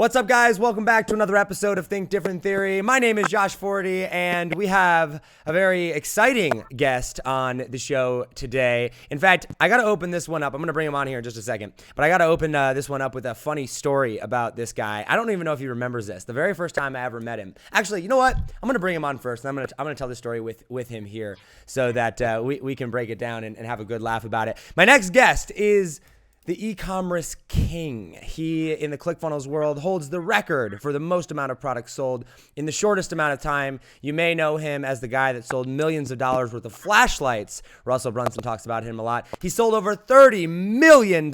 What's up, guys? Welcome back to another episode of Think Different Theory. My name is Josh Forti, and we have a very exciting guest on the show today. In fact, I got to open this one up. I'm going to bring him on here in just a second, but I got to open this one up with a funny story about this guy. I don't even know if he remembers this. The very first time I ever met him. Actually, you know what? I'm going to bring him on first, and I'm going to tell the story with him here so that we can break it down and have a good laugh about it. My next guest is the e-commerce king. He, in the ClickFunnels world, holds the record for the most amount of products sold in the shortest amount of time. You may know him as the guy that sold millions of dollars worth of flashlights. Russell Brunson talks about him a lot. He sold over $30 million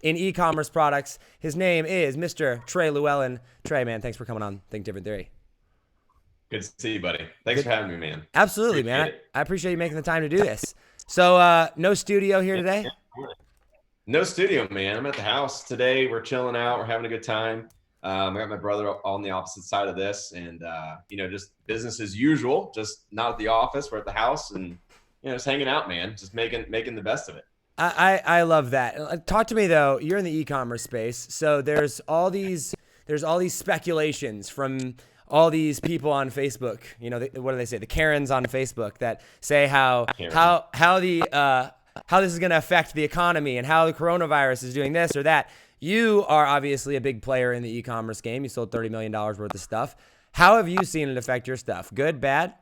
in e-commerce products. His name is Mr. Trey Lewellen. Trey, man, thanks for coming on Think Different Theory. Good to see you, buddy. Thanks for having me, man. Absolutely, man. I appreciate you making the time to do this. So, no studio here today? No studio, man. I'm at the house today. We're chilling out. We're having a good time. I got my brother on the opposite side of this, and just business as usual. Just not at the office. We're at the house, and just hanging out, man. Just making the best of it. I love that. Talk to me though. You're in the e-commerce space, so there's all these speculations from all these people on Facebook. What do they say? The Karens on Facebook that say how this is going to affect the economy and how the coronavirus is doing this or that. You are obviously a big player in the e-commerce game. You sold $30 million worth of stuff. How have you seen it affect your stuff? Good, bad?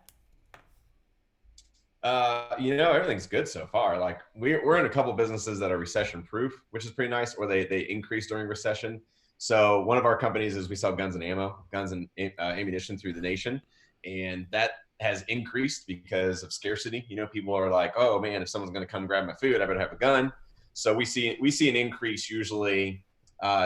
Everything's good so far. Like we're in a couple businesses that are recession proof, which is pretty nice, or they increase during recession. So one of our companies is we sell guns and ammunition through the nation. And that has increased because of scarcity. People are like, oh man, if someone's going to come grab my food, I better have a gun. So we see an increase usually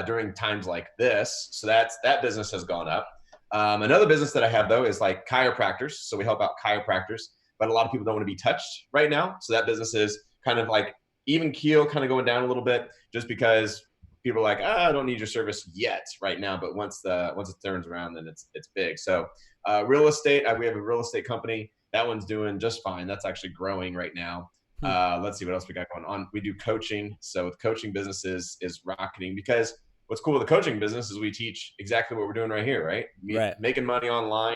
during times like this. So that business has gone up. Another business that I have though is like chiropractors. So we help out chiropractors, but a lot of people don't want to be touched right now. So that business is kind of like even keel, kind of going down a little bit, just because people are like, I don't need your service yet right now. But once it turns around, then it's big. So real estate, we have a real estate company. That one's doing just fine. That's actually growing right now. Let's see what else we got going on. We do coaching. So with coaching businesses is rocketing, because what's cool with the coaching business is we teach exactly what we're doing right here, right? Making money online,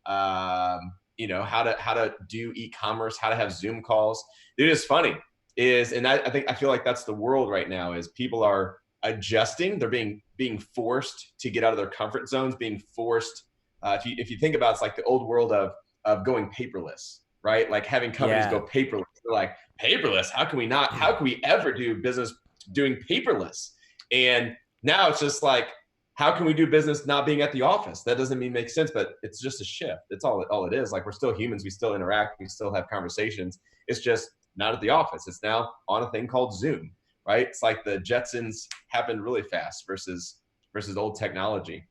how to do e-commerce, how to have Zoom calls. Dude, it's funny I feel like that's the world right now is people are adjusting. They're being forced to get out of their comfort zones, being forced. If you think about it, it's like the old world of going paperless, right? Like having companies go paperless. They're like, paperless? How can we ever do business doing paperless? And now it's just like, how can we do business not being at the office? That doesn't make sense, but it's just a shift. That's all it is. Like, we're still humans. We still interact. We still have conversations. It's just not at the office. It's now on a thing called Zoom, right? It's like the Jetsons happened really fast versus old technology.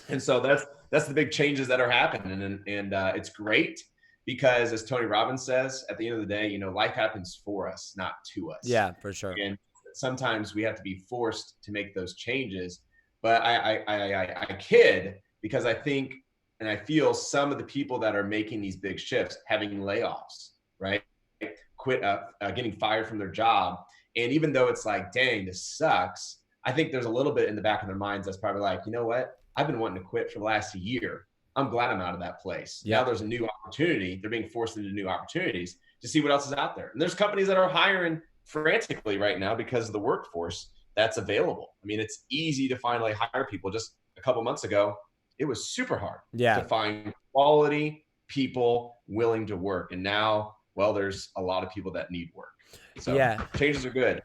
And so that's the big changes that are happening. And it's great because, as Tony Robbins says, at the end of the day, life happens for us, not to us. Yeah, for sure. And sometimes we have to be forced to make those changes. But I kid, because I think and I feel some of the people that are making these big shifts having layoffs, right? Getting fired from their job. And even though it's like, dang, this sucks, I think there's a little bit in the back of their minds that's probably like, you know what? I've been wanting to quit for the last year. I'm glad I'm out of that place. Now there's a new opportunity. They're being forced into new opportunities to see what else is out there. And there's companies that are hiring frantically right now because of the workforce that's available. I mean, it's easy to finally hire people. Just a couple months ago, it was super hard to find quality people willing to work. And now, well, there's a lot of people that need work. So changes are good.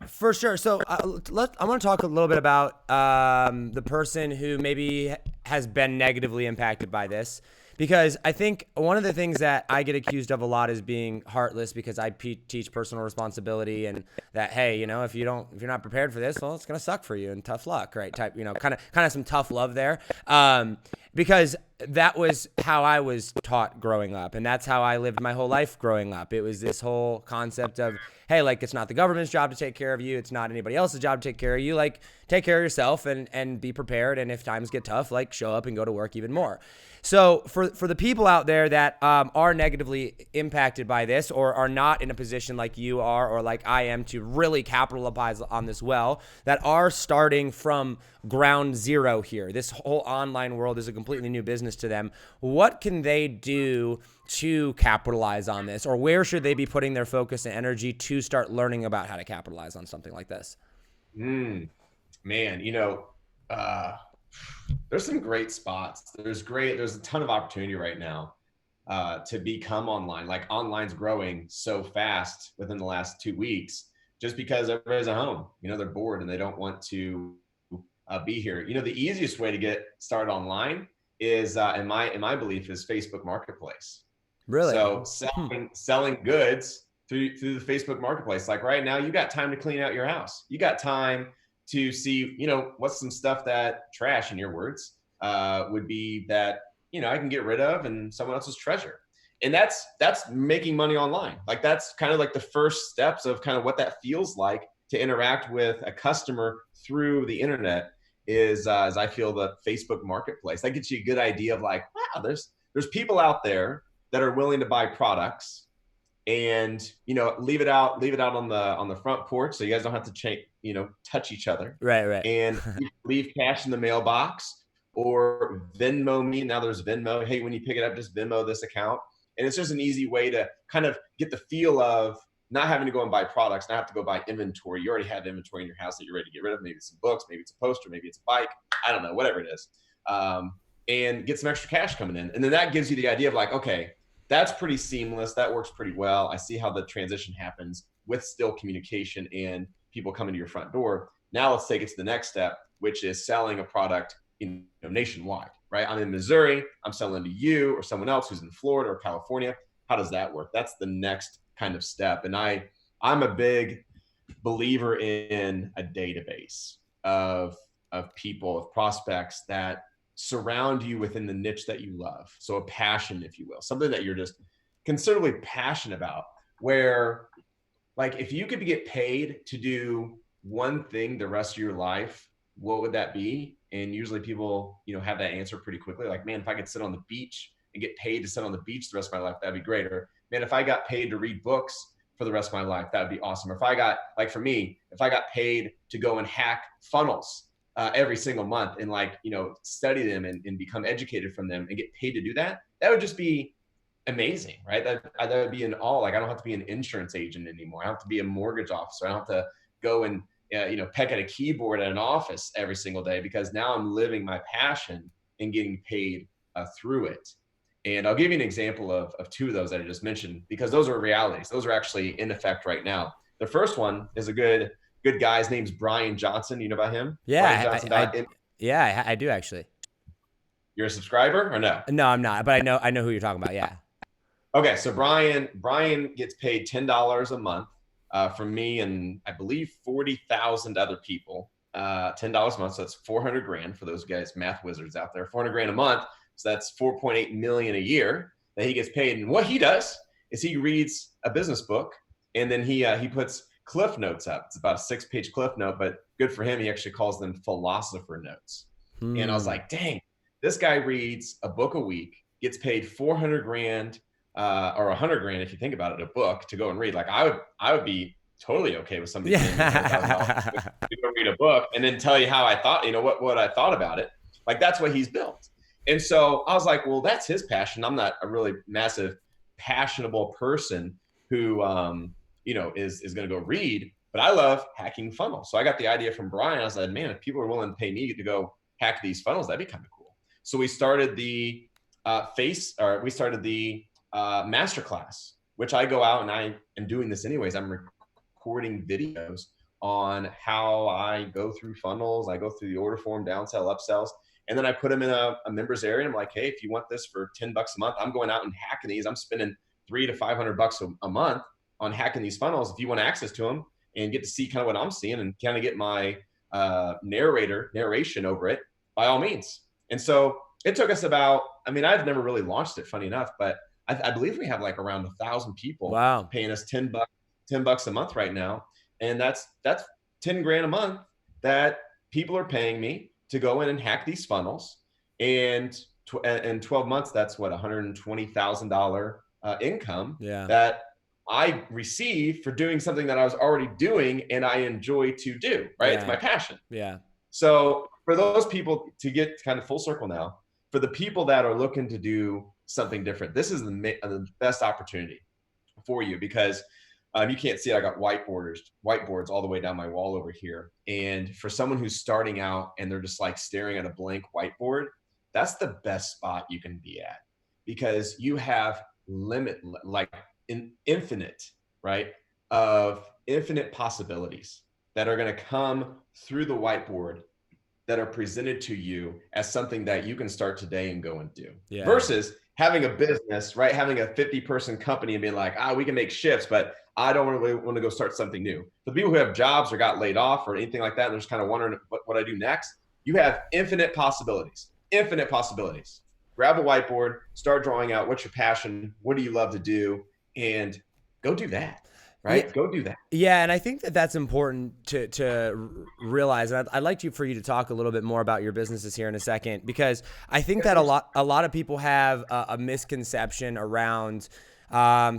For sure. So I want to talk a little bit about the person who maybe has been negatively impacted by this, because I think one of the things that I get accused of a lot is being heartless, because I teach personal responsibility and that, hey, if you're not prepared for this, well, it's going to suck for you and tough luck, right? Type, kind of some tough love there. Because that was how I was taught growing up, and that's how I lived my whole life growing up. It was this whole concept of, hey, like, it's not the government's job to take care of you. It's not anybody else's job to take care of you. Like, take care of yourself and be prepared. And if times get tough, like, show up and go to work even more. So for the people out there that are negatively impacted by this, or are not in a position like you are or like I am to really capitalize on this well, that are starting from ground zero here, this whole online world is a completely new business to them, what can they do to capitalize on this? Or where should they be putting their focus and energy to start learning about how to capitalize on something like this? Man, there's some great spots. There's a ton of opportunity right now to become online. Like, online's growing so fast within the last 2 weeks, just because everybody's at home. They're bored and they don't want to be here. The easiest way to get started online is, in my belief, is Facebook Marketplace. Really? So selling goods through the Facebook Marketplace. Like, right now, you got time to clean out your house. You got time to see, what's some stuff that, trash in your words, would be that, I can get rid of and someone else's treasure. And that's making money online. Like, that's kind of like the first steps of kind of what that feels like to interact with a customer through the internet is, as I feel, the Facebook Marketplace. That gets you a good idea of like, wow, there's people out there that are willing to buy products and, leave it out on the front porch. So you guys don't have to touch each other. Right. And leave cash in the mailbox, or Venmo me. Now there's Venmo. Hey, when you pick it up, just Venmo this account. And it's just an easy way to kind of get the feel of not having to go and buy products, not have to go buy inventory. You already have inventory in your house that you're ready to get rid of. Maybe it's some books, maybe it's a poster, maybe it's a bike. I don't know, whatever it is. And get some extra cash coming in. And then that gives you the idea of like, okay, that's pretty seamless. That works pretty well. I see how the transition happens with still communication and people coming to your front door. Now let's take it to the next step, which is selling a product nationwide, right? I'm in Missouri. I'm selling to you or someone else who's in Florida or California. How does that work? That's the next kind of step. And I'm a big believer in a database of people, of prospects that surround you within the niche that you love. So a passion, if you will, something that you're just considerably passionate about, where, like, if you could get paid to do one thing the rest of your life, what would that be? And usually people, have that answer pretty quickly. Like, man, if I could sit on the beach and get paid to sit on the beach the rest of my life, that'd be great. Or, man, if I got paid to read books for the rest of my life, that'd be awesome. Or if I got, like, for me, if I got paid to go and hack funnels every single month and, like, study them and become educated from them and get paid to do that, that would just be amazing, right? That would be an all. Like, I don't have to be an insurance agent anymore. I don't have to be a mortgage officer. I don't have to go and peck at a keyboard at an office every single day, because now I'm living my passion and getting paid through it. And I'll give you an example of two of those that I just mentioned, because those are realities. Those are actually in effect right now. The first one is a good guy. His name's Brian Johnson. You know about him? Yeah, I do actually. You're a subscriber or no? No, I'm not, but I know who you're talking about. Yeah. Okay, so Brian gets paid $10 a month from me and I believe 40,000 other people. $10 a month, so that's 400 grand for those guys, math wizards out there. 400 grand a month, so that's 4.8 million a year that he gets paid. And what he does is he reads a business book, and then he puts cliff notes up. It's about a 6-page cliff note, but good for him, he actually calls them philosopher notes. And I was like, dang, this guy reads a book a week, gets paid 400 grand or 100 grand if you think about it, a book to go and read. Like, I would be totally okay with somebody paying me $100,000 to go read a book and then tell you how I thought, what I thought about it. Like, that's what he's built. And so I was like, well, that's his passion. I'm not a really massive, passionable person who, is going to go read, but I love hacking funnels. So I got the idea from Brian. I said, man, if people are willing to pay me to go hack these funnels, that'd be kind of cool. So we started the masterclass, which I go out and I am doing this anyways. I'm recording videos on how I go through funnels. I go through the order form, downsell, upsells, and then I put them in a members area. I'm like, hey, if you want this for $10 a month, I'm going out and hacking these. I'm spending $300 to $500 a month on hacking these funnels. If you want access to them and get to see kind of what I'm seeing and kind of get my narration over it, by all means. And so it took us about, I've never really launched it, funny enough, but I believe we have like around 1,000 people paying us $10 $10 a month right now. And that's 10 grand a month that people are paying me to go in and hack these funnels. And in 12 months, that's what, $120,000 income that I receive for doing something that I was already doing and I enjoy to do, right? It's my passion. Yeah. So for those people, to get kind of full circle now, for the people that are looking to do something different, this is the best opportunity for you, because you can't see, I got whiteboards all the way down my wall over here. And for someone who's starting out and they're just like staring at a blank whiteboard, that's the best spot you can be at, because you have infinite, right? Of infinite possibilities that are going to come through the whiteboard that are presented to you as something that you can start today and go and do, versus having a business, right? Having a 50-person company and being like, we can make shifts, but I don't really want to go start something new. For the people who have jobs or got laid off or anything like that, and they're just kind of wondering what I do next, you have infinite possibilities. Grab a whiteboard, start drawing out what's your passion, what do you love to do, and go do that. Right? Go do that. Yeah, and I think that that's important to realize. And I'd like for you to talk a little bit more about your businesses here in a second, because I think that a lot of people have a misconception around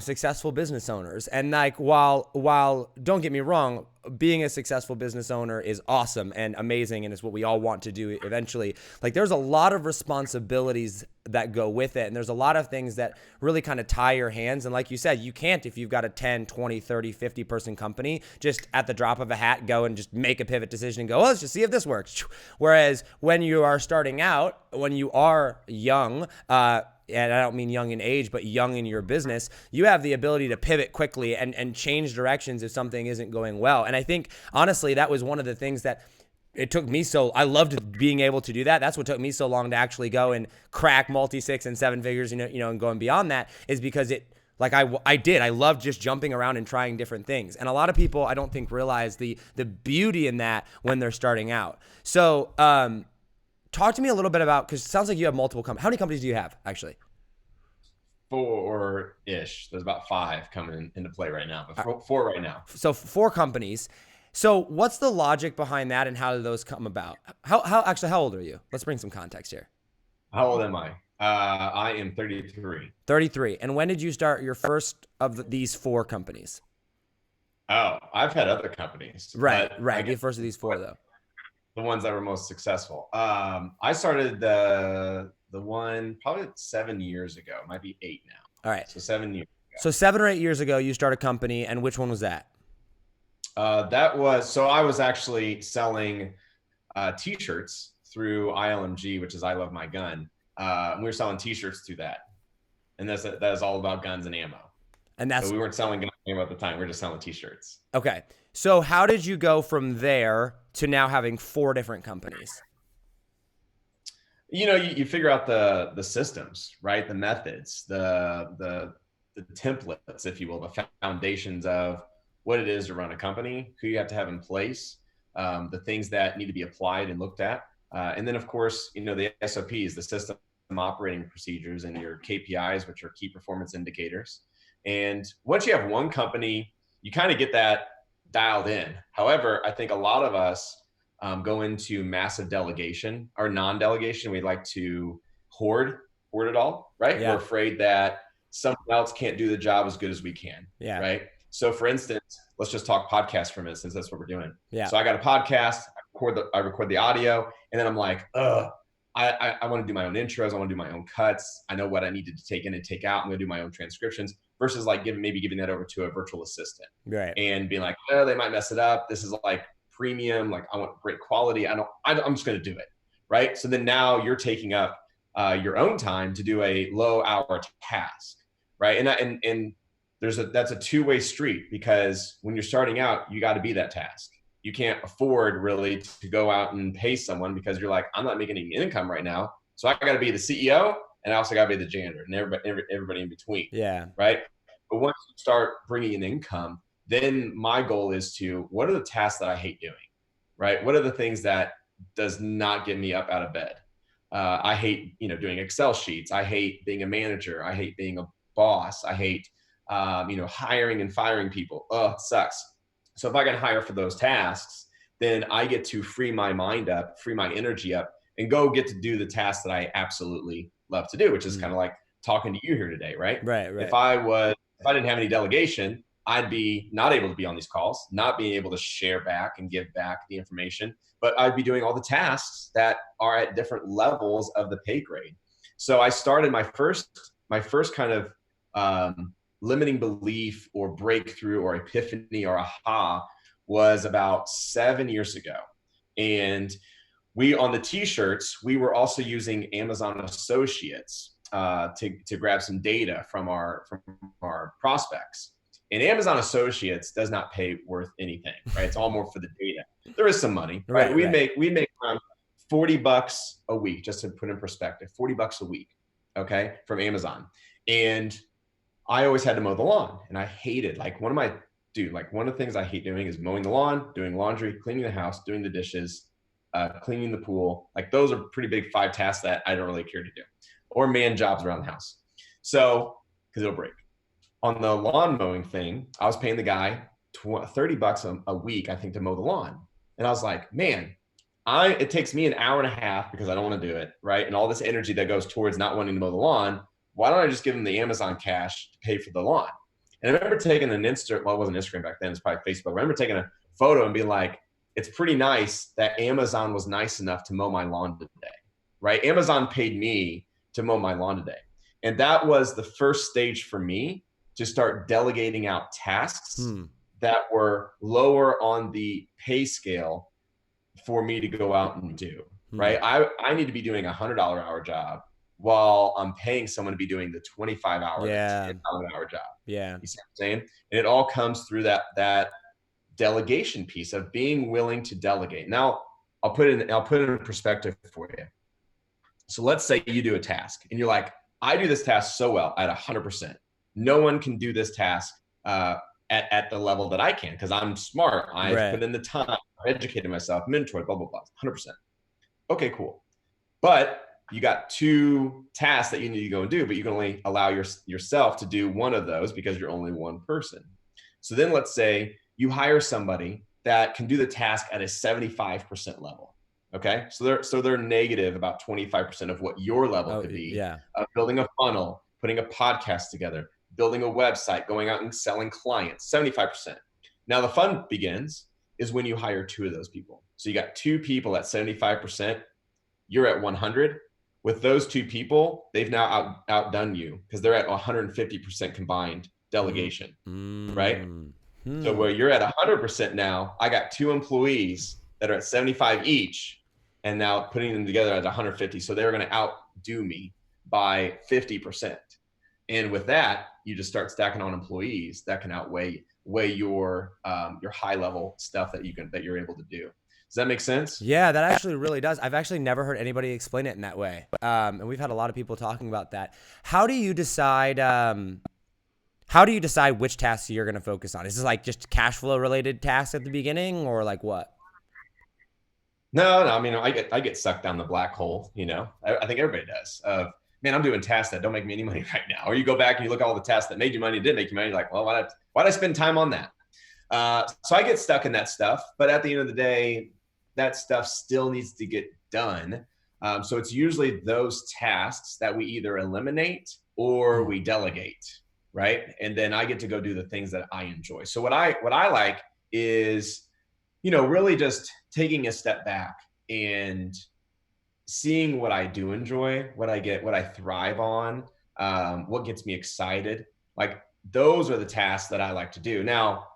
successful business owners. And like, while don't get me wrong, being a successful business owner is awesome and amazing, and it's what we all want to do eventually. Like, there's a lot of responsibilities that go with it, and there's a lot of things that really kind of tie your hands. And like you said, you can't, if you've got a 10, 20, 30, 50 person company, just at the drop of a hat go and just make a pivot decision and go, let's just see if this works. Whereas when you are starting out, when you are young, and I don't mean young in age, but young in your business, you have the ability to pivot quickly and change directions if something isn't going well. And I think, honestly, that was one of the things that it took me I loved being able to do that. That's what took me so long to actually go and crack multi-6 and 7 figures, and going beyond that, is because I loved just jumping around and trying different things. And a lot of people, I don't think, realize the beauty in that when they're starting out. So, talk to me a little bit about, because it sounds like you have multiple companies. How many companies do you have, actually? 4-ish. There's about 5 coming into play right now, but 4 right now. So 4 companies. So what's the logic behind that, and how do those come about? How old are you? Let's bring some context here. How old am I? I am 33. 33. And when did you start your first of these 4 companies? Oh, I've had other companies. Right. The first of these 4, though. The ones that were most successful. I started the one probably 7 years ago. It might be 8 now. All right. So 7 years ago. So 7 or 8 years ago, you started a company, and which one was that? I was actually selling t-shirts through ILMG, which is I Love My Gun. We were selling t-shirts through that. And that is all about guns and ammo. And so we weren't selling guns and ammo at the time. We were just selling t-shirts. Okay. So how did you go from there to now having 4 different companies? You figure out the systems, right? The methods, the templates, if you will, the foundations of what it is to run a company, who you have to have in place, the things that need to be applied and looked at. And then, of course, the SOPs, the system operating procedures, and your KPIs, which are key performance indicators. And once you have one company, you kind of get that dialed in. However, I think a lot of us go into massive delegation or non-delegation. We like to hoard it all, right? Yeah. We're afraid that someone else can't do the job as good as we can. Yeah. Right. So for instance, let's just talk podcast for a minute, since that's what we're doing. Yeah. So I got a podcast, I record the audio, and then I'm like, I want to do my own intros. I want to do my own cuts. I know what I needed to take in and take out. I'm going to do my own transcriptions, versus like giving that over to a virtual assistant. Right. And being like, they might mess it up. This is like premium. Like, I want great quality. I'm just going to do it. Right. So then now you're taking up your own time to do a low hour task. Right. And that's a two-way street, because when you're starting out, you got to be that task. You can't afford really to go out and pay someone, because you're like, I'm not making any income right now. So I got to be the CEO, and I also got to be the janitor and everybody in between. Yeah. Right. But once you start bringing in income, then my goal is what are the tasks that I hate doing? Right. What are the things that does not get me up out of bed? I hate, doing Excel sheets. I hate being a manager. I hate being a boss. I hate hiring and firing people. Oh, it sucks. So if I can hire for those tasks, then I get to free my mind up, free my energy up, and go get to do the tasks that I absolutely love to do, which is kind of like talking to you here today, right? Right. If I didn't have any delegation, I'd be not able to be on these calls, not being able to share back and give back the information, but I'd be doing all the tasks that are at different levels of the pay grade. So I started my first kind of limiting belief or breakthrough or epiphany or aha was about 7 years ago. And we, on the t-shirts, we were also using Amazon Associates to grab some data from our prospects. And Amazon Associates does not pay worth anything, right? It's all more for the data. There is some money, right? We make around $40 a week, just to put in perspective, $40 a week, okay, from Amazon. And I always had to mow the lawn, and I hated, one of the things I hate doing is mowing the lawn, doing laundry, cleaning the house, doing the dishes, cleaning the pool. Like, those are pretty big 5 tasks that I don't really care to do, or man jobs around the house. So, because it'll break. On the lawn mowing thing, I was paying the guy $30 a week, I think, to mow the lawn. And I was like, man, it takes me an hour and a half because I don't want to do it, right? And all this energy that goes towards not wanting to mow the lawn. Why don't I just give him the Amazon cash to pay for the lawn? And I remember taking it wasn't Instagram back then, it's probably Facebook. I remember taking a photo and being like, it's pretty nice that Amazon was nice enough to mow my lawn today, right? Amazon paid me to mow my lawn today. And that was the first stage for me to start delegating out tasks that were lower on the pay scale for me to go out and do, right? I need to be doing $100 hour job while I'm paying someone to be doing the 25-hour, $10 job. Yeah. You see what I'm saying? And it all comes through that delegation piece of being willing to delegate. Now, I'll put it in perspective for you. So let's say you do a task and you're like, I do this task so well at 100%. No one can do this task at the level that I can because I'm smart. I've put in the time, I've educated myself, mentored, blah, blah, blah, 100%. Okay, cool. But you got 2 tasks that you need to go and do, but you can only allow yourself to do one of those because you're only one person. So then let's say you hire somebody that can do the task at a 75% level. Okay. So they're negative about 25% of what your level could be. Yeah. Building a funnel, putting a podcast together, building a website, going out and selling clients, 75%. Now the fun begins is when you hire 2 of those people. So you got 2 people at 75%, you're at 100. With those 2 people, they've now outdone you because they're at 150% combined delegation, right? So where you're at 100% now, I got 2 employees that are at 75 each, and now putting them together at 150. So they're going to outdo me by 50%. And with that, you just start stacking on employees that can outweigh your high level stuff that you're able to do. Does that make sense? Yeah, that actually really does. I've actually never heard anybody explain it in that way. And we've had a lot of people talking about that. How do you decide which tasks you're going to focus on? Is this like just cash flow related tasks at the beginning, or like what? No. I mean, I get sucked down the black hole, I think everybody does. Man, I'm doing tasks that don't make me any money right now. Or you go back and you look at all the tasks that made you money, did make you money. You're like, well, why'd I spend time on that? So I get stuck in that stuff, but at the end of the day, that stuff still needs to get done. So it's usually those tasks that we either eliminate or we delegate, right? And then I get to go do the things that I enjoy. So what I like is, really just taking a step back and seeing what I do enjoy, what I thrive on, what gets me excited. Like, those are the tasks that I like to do. Now,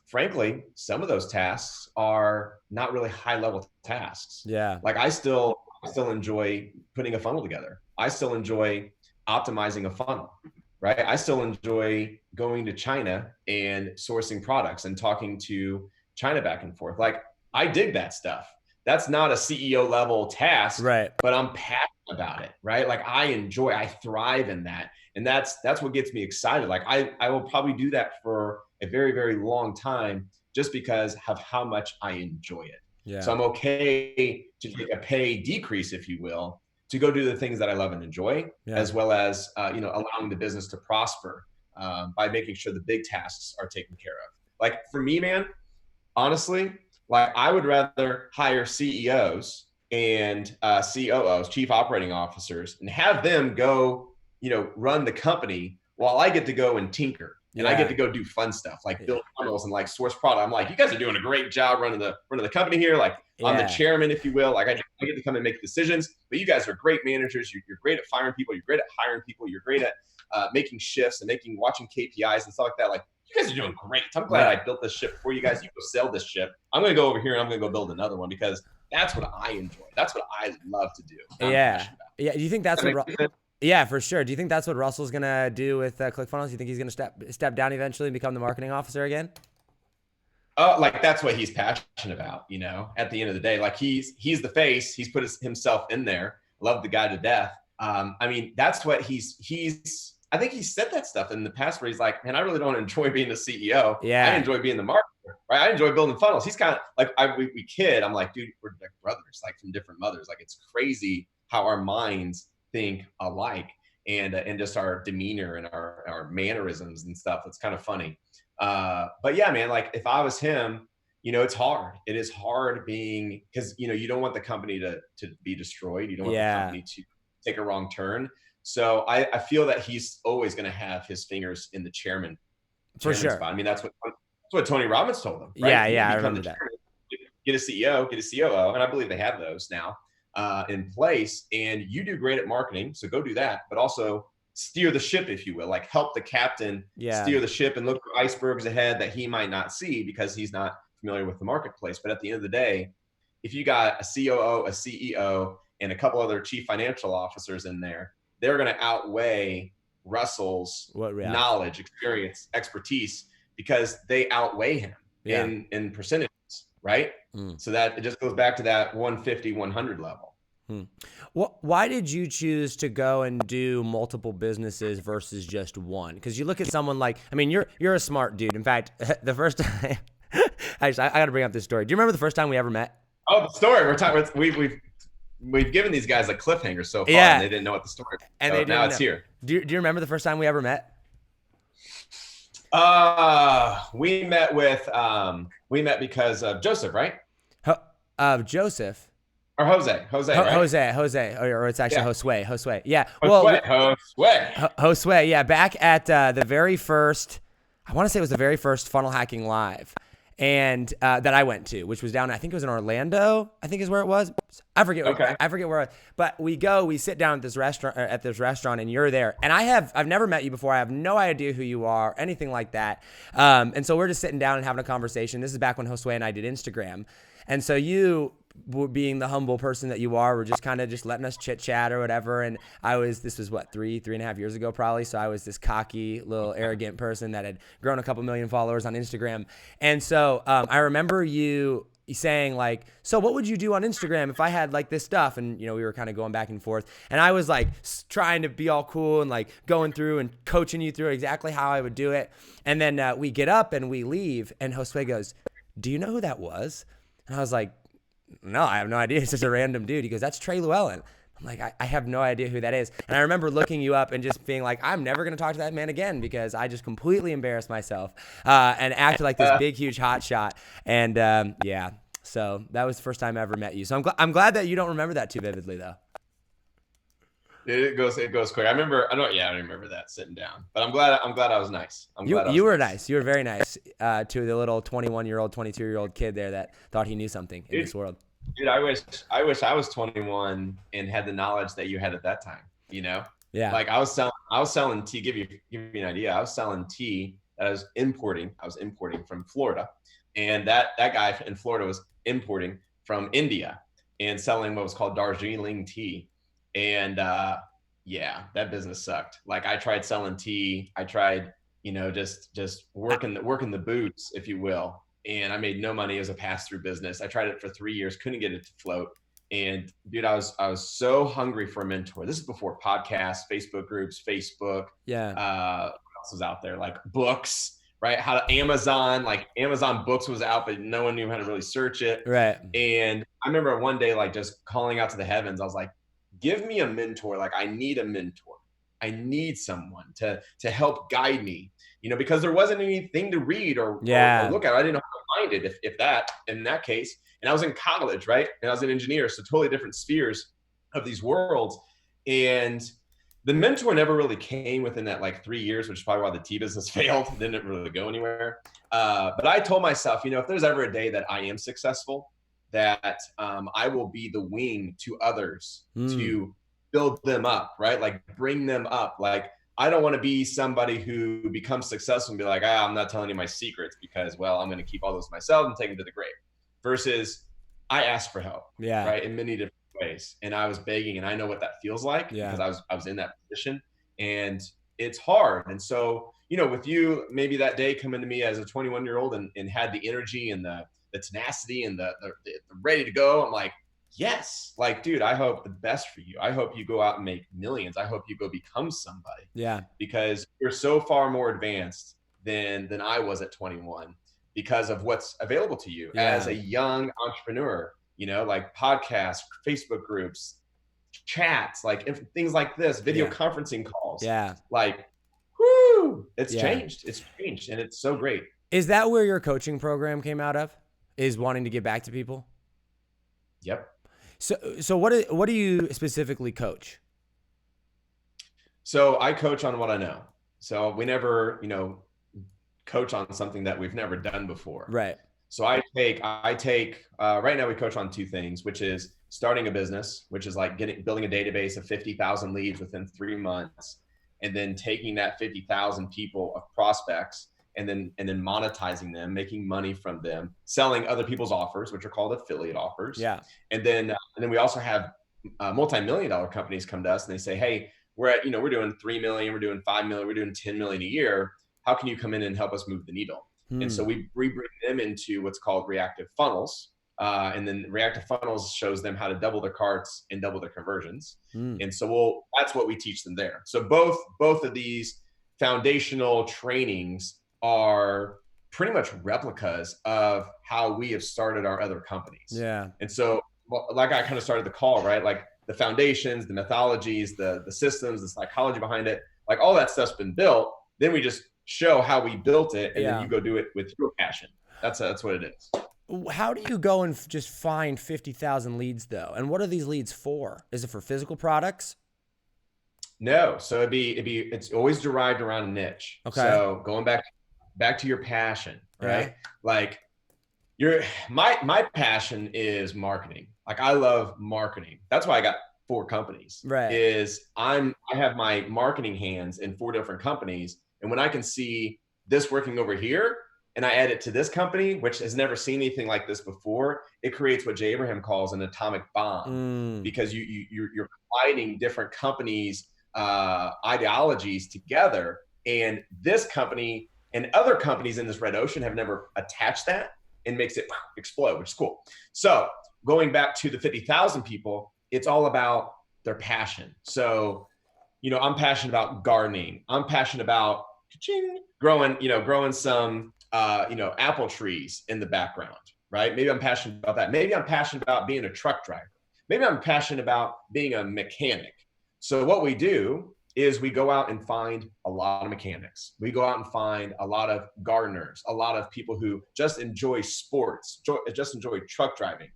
frankly, some of those tasks are not really high level tasks. Yeah. Like, I still enjoy putting a funnel together. I still enjoy optimizing a funnel, right? I still enjoy going to China and sourcing products and talking to China back and forth. Like, I dig that stuff. That's not a CEO level task, right? But I'm passionate about it, right? Like, I thrive in that. And that's what gets me excited. Like, I will probably do that for a very, very long time just because of how much I enjoy it. Yeah. So I'm okay to take a pay decrease, if you will, to go do the things that I love and enjoy, as well as, allowing the business to prosper by making sure the big tasks are taken care of. Like for me, man, honestly, like I would rather hire CEOs and COOs, chief operating officers, and have them go, run the company while I get to go and tinker. And I get to go do fun stuff like build funnels and like source product. I'm like, you guys are doing a great job running the company here. Like I'm the chairman, if you will. Like I get to come and make decisions, but you guys are great managers. You're great at firing people. You're great at hiring people. You're great at making shifts and watching KPIs and stuff like that. Like you guys are doing great. I'm glad I built this ship for you guys. You go sell this ship. I'm going to go over here and I'm going to go build another one because that's what I enjoy. That's what I love to do. Yeah. Do you think that's what? Yeah, for sure. Do you think that's what Russell's gonna do with ClickFunnels? Do you think he's gonna step down eventually and become the marketing officer again? Like that's what he's passionate about. At the end of the day, like he's the face. He's put himself in there. Love the guy to death. I mean, that's what he's. I think he said that stuff in the past where he's like, man, I really don't enjoy being the CEO. Yeah, I enjoy being the marketer. Right? I enjoy building funnels. He's kind of like we kid. I'm like, dude, we're like brothers, like from different mothers. Like it's crazy how our minds think alike and just our demeanor and our mannerisms and stuff. It's kind of funny. But yeah, man, like if I was him, it's hard. It is hard being, because, you don't want the company to be destroyed. You don't want the company to take a wrong turn. So I feel that he's always going to have his fingers in the chairman for sure. spot. I mean, that's what Tony Robbins told him. Right? Yeah. I remember that. Get a CEO, get a COO. And I believe they have those now. In place, and you do great at marketing, so go do that, but also steer the ship, if you will, like help the captain steer the ship and look for icebergs ahead that he might not see because he's not familiar with the marketplace. But at the end of the day, if you got a COO, a CEO, and a couple other chief financial officers in there, they're going to outweigh Russell's knowledge, experience, expertise, because they outweigh him in percentages. Right. So that it just goes back to that 150, 100 level. Well, why did you choose to go and do multiple businesses versus just one? Because you look at someone like, I mean, you're a smart dude. In fact, the first time, I got to bring up this story. Do you remember the first time we ever met? Oh, the story. We're talking. We've given these guys a cliffhanger so far, and they didn't know what the story was. And so now it's here. Do you remember the first time we ever met? We met because of Joseph, right? Joseph. Or Jose, right? Jose, or it's actually Josue. Yeah. Josue. Yeah. Back at the very first, I want to say it was the very first Funnel Hacking Live, and that I went to, which was down, I think it was in Orlando, I think is where it was. I forget. Okay. I forget where. But we sit down at this restaurant, and you're there. And I've never met you before. I have no idea who you are, anything like that. And so we're just sitting down and having a conversation. This is back when Josue and I did Instagram, and so you, being the humble person that you are, were just kind of just letting us chit chat or whatever. And this was what, 3.5 years ago probably. So I was this cocky little arrogant person that had grown a couple million followers on Instagram. And so I remember you saying like, so what would you do on Instagram if I had like this stuff? And, we were kind of going back and forth, and I was like trying to be all cool and like going through and coaching you through exactly how I would do it. And then we get up and we leave, and Josue goes, do you know who that was? And I was like, no, I have no idea. It's just a random dude. He goes, that's Trey Lewellen. I'm like, I have no idea who that is. And I remember looking you up and just being like, I'm never going to talk to that man again, because I just completely embarrassed myself and acted like this big, huge hot shot. And so that was the first time I ever met you. So I'm glad that you don't remember that too vividly, though. It goes quick. I don't remember that sitting down, but I'm glad I was nice. You were nice. You were very nice to the little 21-year-old, 22-year-old kid there that thought he knew something in this world. Dude, I wish I was 21 and had the knowledge that you had at that time. Yeah. Like I was selling tea. Give you an idea. I was selling tea that I was importing from Florida, and that guy in Florida was importing from India and selling what was called Darjeeling tea. And that business sucked. Like I tried selling tea. I tried, just working the boots, if you will. And I made no money. It was a pass-through business. I tried it for 3 years, couldn't get it to float. And dude, I was so hungry for a mentor. This is before podcasts, Facebook groups, Facebook. Yeah. What else was out there? Like books, right? Amazon books was out, but no one knew how to really search it. Right. And I remember one day, like just calling out to the heavens. I was like, give me a mentor. Like I need a mentor. I need someone to help guide me, because there wasn't anything to read or look at. I didn't know how to find it, if that, in that case. And I was in college, right? And I was an engineer, so totally different spheres of these worlds. And the mentor never really came within that like 3 years, which is probably why the tea business failed. Didn't really go anywhere. But I told myself, if there's ever a day that I am successful, that I will be the wing to others to build them up, right? Like bring them up. Like I don't want to be somebody who becomes successful and be like, I'm not telling you my secrets because, well, I'm going to keep all those myself and take them to the grave. Versus I asked for help, right? In many different ways. And I was begging, and I know what that feels like because I was in that position, and it's hard. And so, with you, maybe that day coming to me as a 21-year-old and had the energy and the tenacity and the ready to go. I'm like, yes, like, dude, I hope the best for you. I hope you go out and make millions. I hope you go become somebody. Yeah. Because you're so far more advanced than I was at 21 because of what's available to you as a young entrepreneur, like podcasts, Facebook groups, chats, like things like this, video conferencing calls. Yeah. Like, whoo, it's changed. It's changed. And it's so great. Is that where your coaching program came out of? Is wanting to give back to people? Yep. So what do you specifically coach? So I coach on what I know. So we never, coach on something that we've never done before. Right. So I take right now we coach on two things, which is starting a business, which is like building a database of 50,000 leads within 3 months, and then taking that 50,000 people of prospects and then monetizing them, making money from them, selling other people's offers, which are called affiliate offers. Yeah. And then we also have multi-million-dollar companies come to us and they say, hey, we're doing 3 million, we're doing 5 million, we're doing 10 million a year. How can you come in and help us move the needle? And so we bring them into what's called reactive funnels. And then reactive funnels shows them how to double their carts and double their conversions. And so that's what we teach them there. So both of these foundational trainings are pretty much replicas of how we have started our other companies. Yeah. And so, like I kind of started the call, right? Like the foundations, the methodologies, the systems, the psychology behind it, like all that stuff's been built. Then we just show how we built it, and then you go do it with your passion. That's what it is. How do you go and just find 50,000 leads though? And what are these leads for? Is it for physical products? No. So it's always derived around a niche. Okay. So going back to your passion, right? Like my passion is marketing. Like I love marketing. That's why I got 4 companies. Right. I have my marketing hands in 4 different companies. And when I can see this working over here and I add it to this company, which has never seen anything like this before, it creates what Jay Abraham calls an atomic bomb because you're combining different companies' ideologies together. And this company and other companies in this red ocean have never attached that and makes it explode, which is cool. So going back to the 50,000 people, it's all about their passion. So, I'm passionate about gardening. I'm passionate about growing some, apple trees in the background, right? Maybe I'm passionate about that. Maybe I'm passionate about being a truck driver. Maybe I'm passionate about being a mechanic. So what we do is we go out and find a lot of mechanics. We go out and find a lot of gardeners, a lot of people who just enjoy sports, just enjoy truck driving.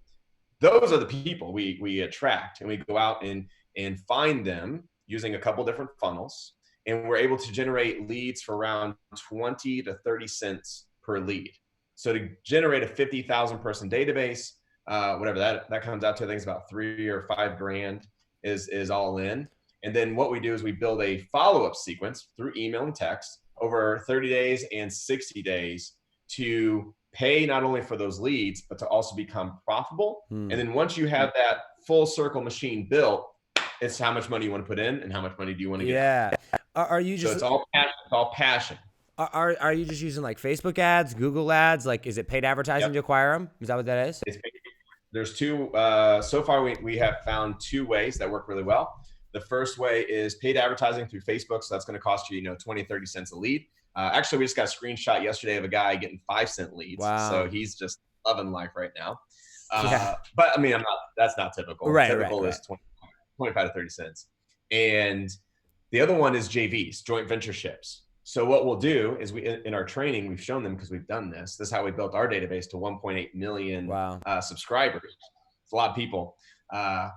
Those are the people we attract, and we go out and find them using a couple different funnels. And we're able to generate leads for around 20 to 30 cents per lead. So to generate a 50,000 person database, whatever that comes out to, I think it's about $3 or $5 grand is all in. And then what we do is we build a follow-up sequence through email and text over 30 days and 60 days to pay not only for those leads, but to also become profitable. And then once you have that full circle machine built, it's how much money you want to put in and how much money do you want to get. Yeah. Are you just? So it's all passion. It's all passion. Are you just using like Facebook ads, Google ads? Like, is it paid advertising to acquire them? Is that what that is? There's 2. So far, we have found 2 ways that work really well. The first way is paid advertising through Facebook. So that's going to cost you, 20, 30 cents a lead. Actually, we just got a screenshot yesterday of a guy getting 5-cent leads. Wow. So he's just loving life right now. But that's not typical. Right. Typical is 25 to 30 cents. And The other one is JVs, joint ventureships. So what we'll do is in our training, we've shown them, because we've done this. This is how we built our database to 1.8 million Wow. subscribers. It's a lot of people.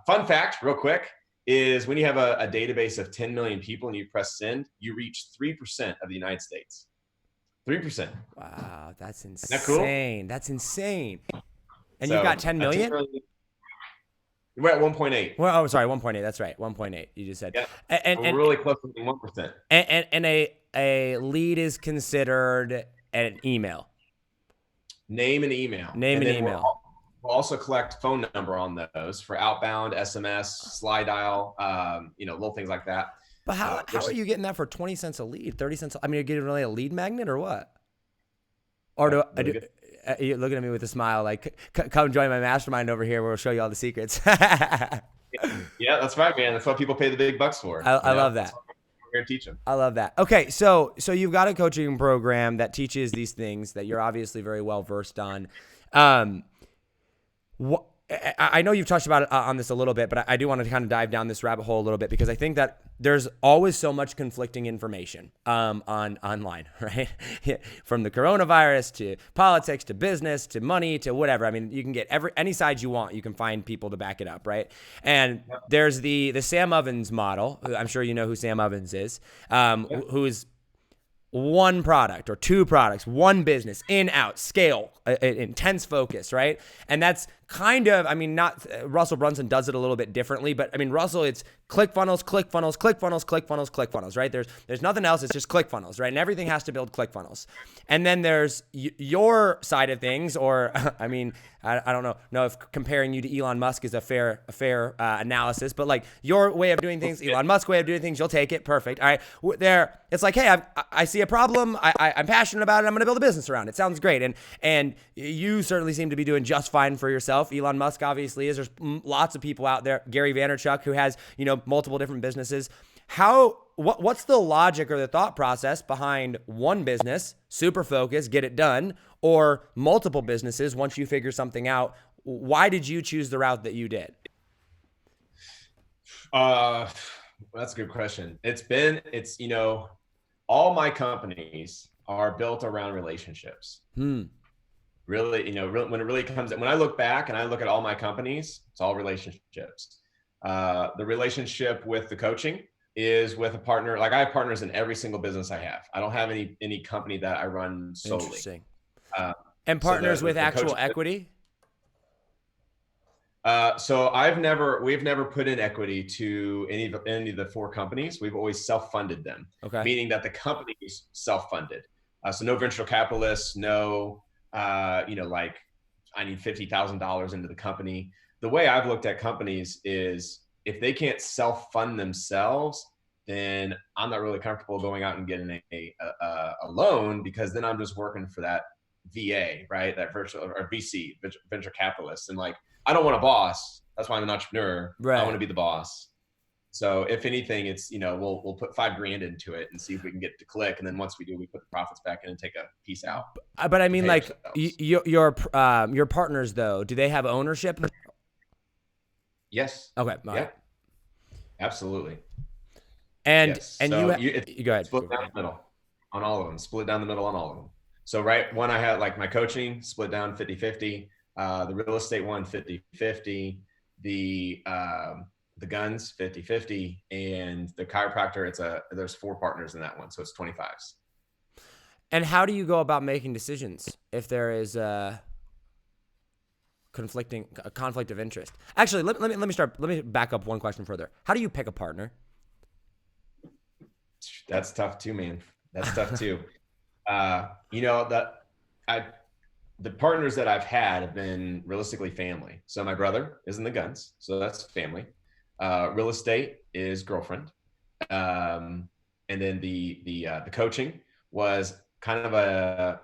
Fun fact, real quick, is when you have a database of 10 million people and you press send, you reach 3% of the United States. 3%. Wow, that's insane. Isn't that cool? That's insane. And So, you've got 10 million? We're at 1.8. Well, oh, sorry, 1.8. That's right, 1.8. You just said. Yeah. And we're really close to 1%. And a lead is considered an email. Name and email. Name and email. We'll also collect phone number on those for outbound, SMS, slide dial, little things like that. But how are you getting that for 20 cents a lead, 30 cents? I mean, you're getting really a lead magnet or what? Or you're looking at me with a smile like, come join my mastermind over here where we'll show you all the secrets. Yeah, that's right, man. That's what people pay the big bucks for. I love that. We're here to teach them. I love that. Okay, so you've got a coaching program that teaches these things that you're obviously very well versed on. I know you've touched about it on this a little bit, but I do want to kind of dive down this rabbit hole a little bit, because I think that there's always so much conflicting information online, right? From the coronavirus to politics to business to money to whatever. I mean, you can get any side you want. You can find people to back it up, right? And there's the Sam Ovens model. I'm sure you know who Sam Ovens is, who's one product or two products, one business, in, out, scale, intense focus, right? And that's kind of, I mean, not Russell Brunson does it a little bit differently, but I mean, Russell, it's ClickFunnels, ClickFunnels, ClickFunnels, ClickFunnels, ClickFunnels, right? There's nothing else. It's just ClickFunnels, right? And everything has to build ClickFunnels. And then there's your side of things, or I mean, I don't know if comparing you to Elon Musk is a fair analysis, but like your way of doing things, Elon Musk's way of doing things, you'll take it. Perfect. All right. It's like, hey, I see a problem. I'm passionate about it. I'm going to build a business around it. Sounds great. And you certainly seem to be doing just fine for yourself. Elon Musk obviously is. There's lots of people out there. Gary Vaynerchuk, who has, multiple different businesses. What's the logic or the thought process behind one business, super focus, get it done, or multiple businesses once you figure something out? Why did you choose the route that you did? That's a good question. All my companies are built around relationships. Really, when it really comes, when I look back and I look at all my companies, it's all relationships. The relationship with the coaching is with a partner. Like, I have partners in every single business I have. I don't have any company that I run solely. Interesting. And partners with actual equity? So we've never put in equity to any of the four companies. We've always self-funded them. Okay. Meaning that the company's self-funded. So no venture capitalists, no, like I need $50,000 into the company. The way I've looked at companies is, if they can't self-fund themselves, then I'm not really comfortable going out and getting a loan, because then I'm just working for that VA, right? That virtual or VC, venture capitalist. And like, I don't want a boss. That's why I'm an entrepreneur. Right. I want to be the boss. So if anything, it's, we'll put $5,000 into it and see if we can get it to click. And then once we do, we put the profits back in and take a piece out. But I mean, like your partners though, do they have ownership? Yes. Okay. Yeah. Right. Absolutely. And yes. And so you go ahead. Split down the middle on all of them. Split down the middle on all of them. So when I had like my coaching split down 50-50, the real estate one 50-50, the guns 50-50, and the chiropractor, there's 4 partners in that one, so it's 25s. And how do you go about making decisions if there is a conflict of interest? Actually, let me back up one question further. How do you pick a partner? That's tough too, man. That's tough too. The partners that I've had have been realistically family. So my brother is in the guns, so that's family. Real estate is girlfriend, and then the coaching was kind of a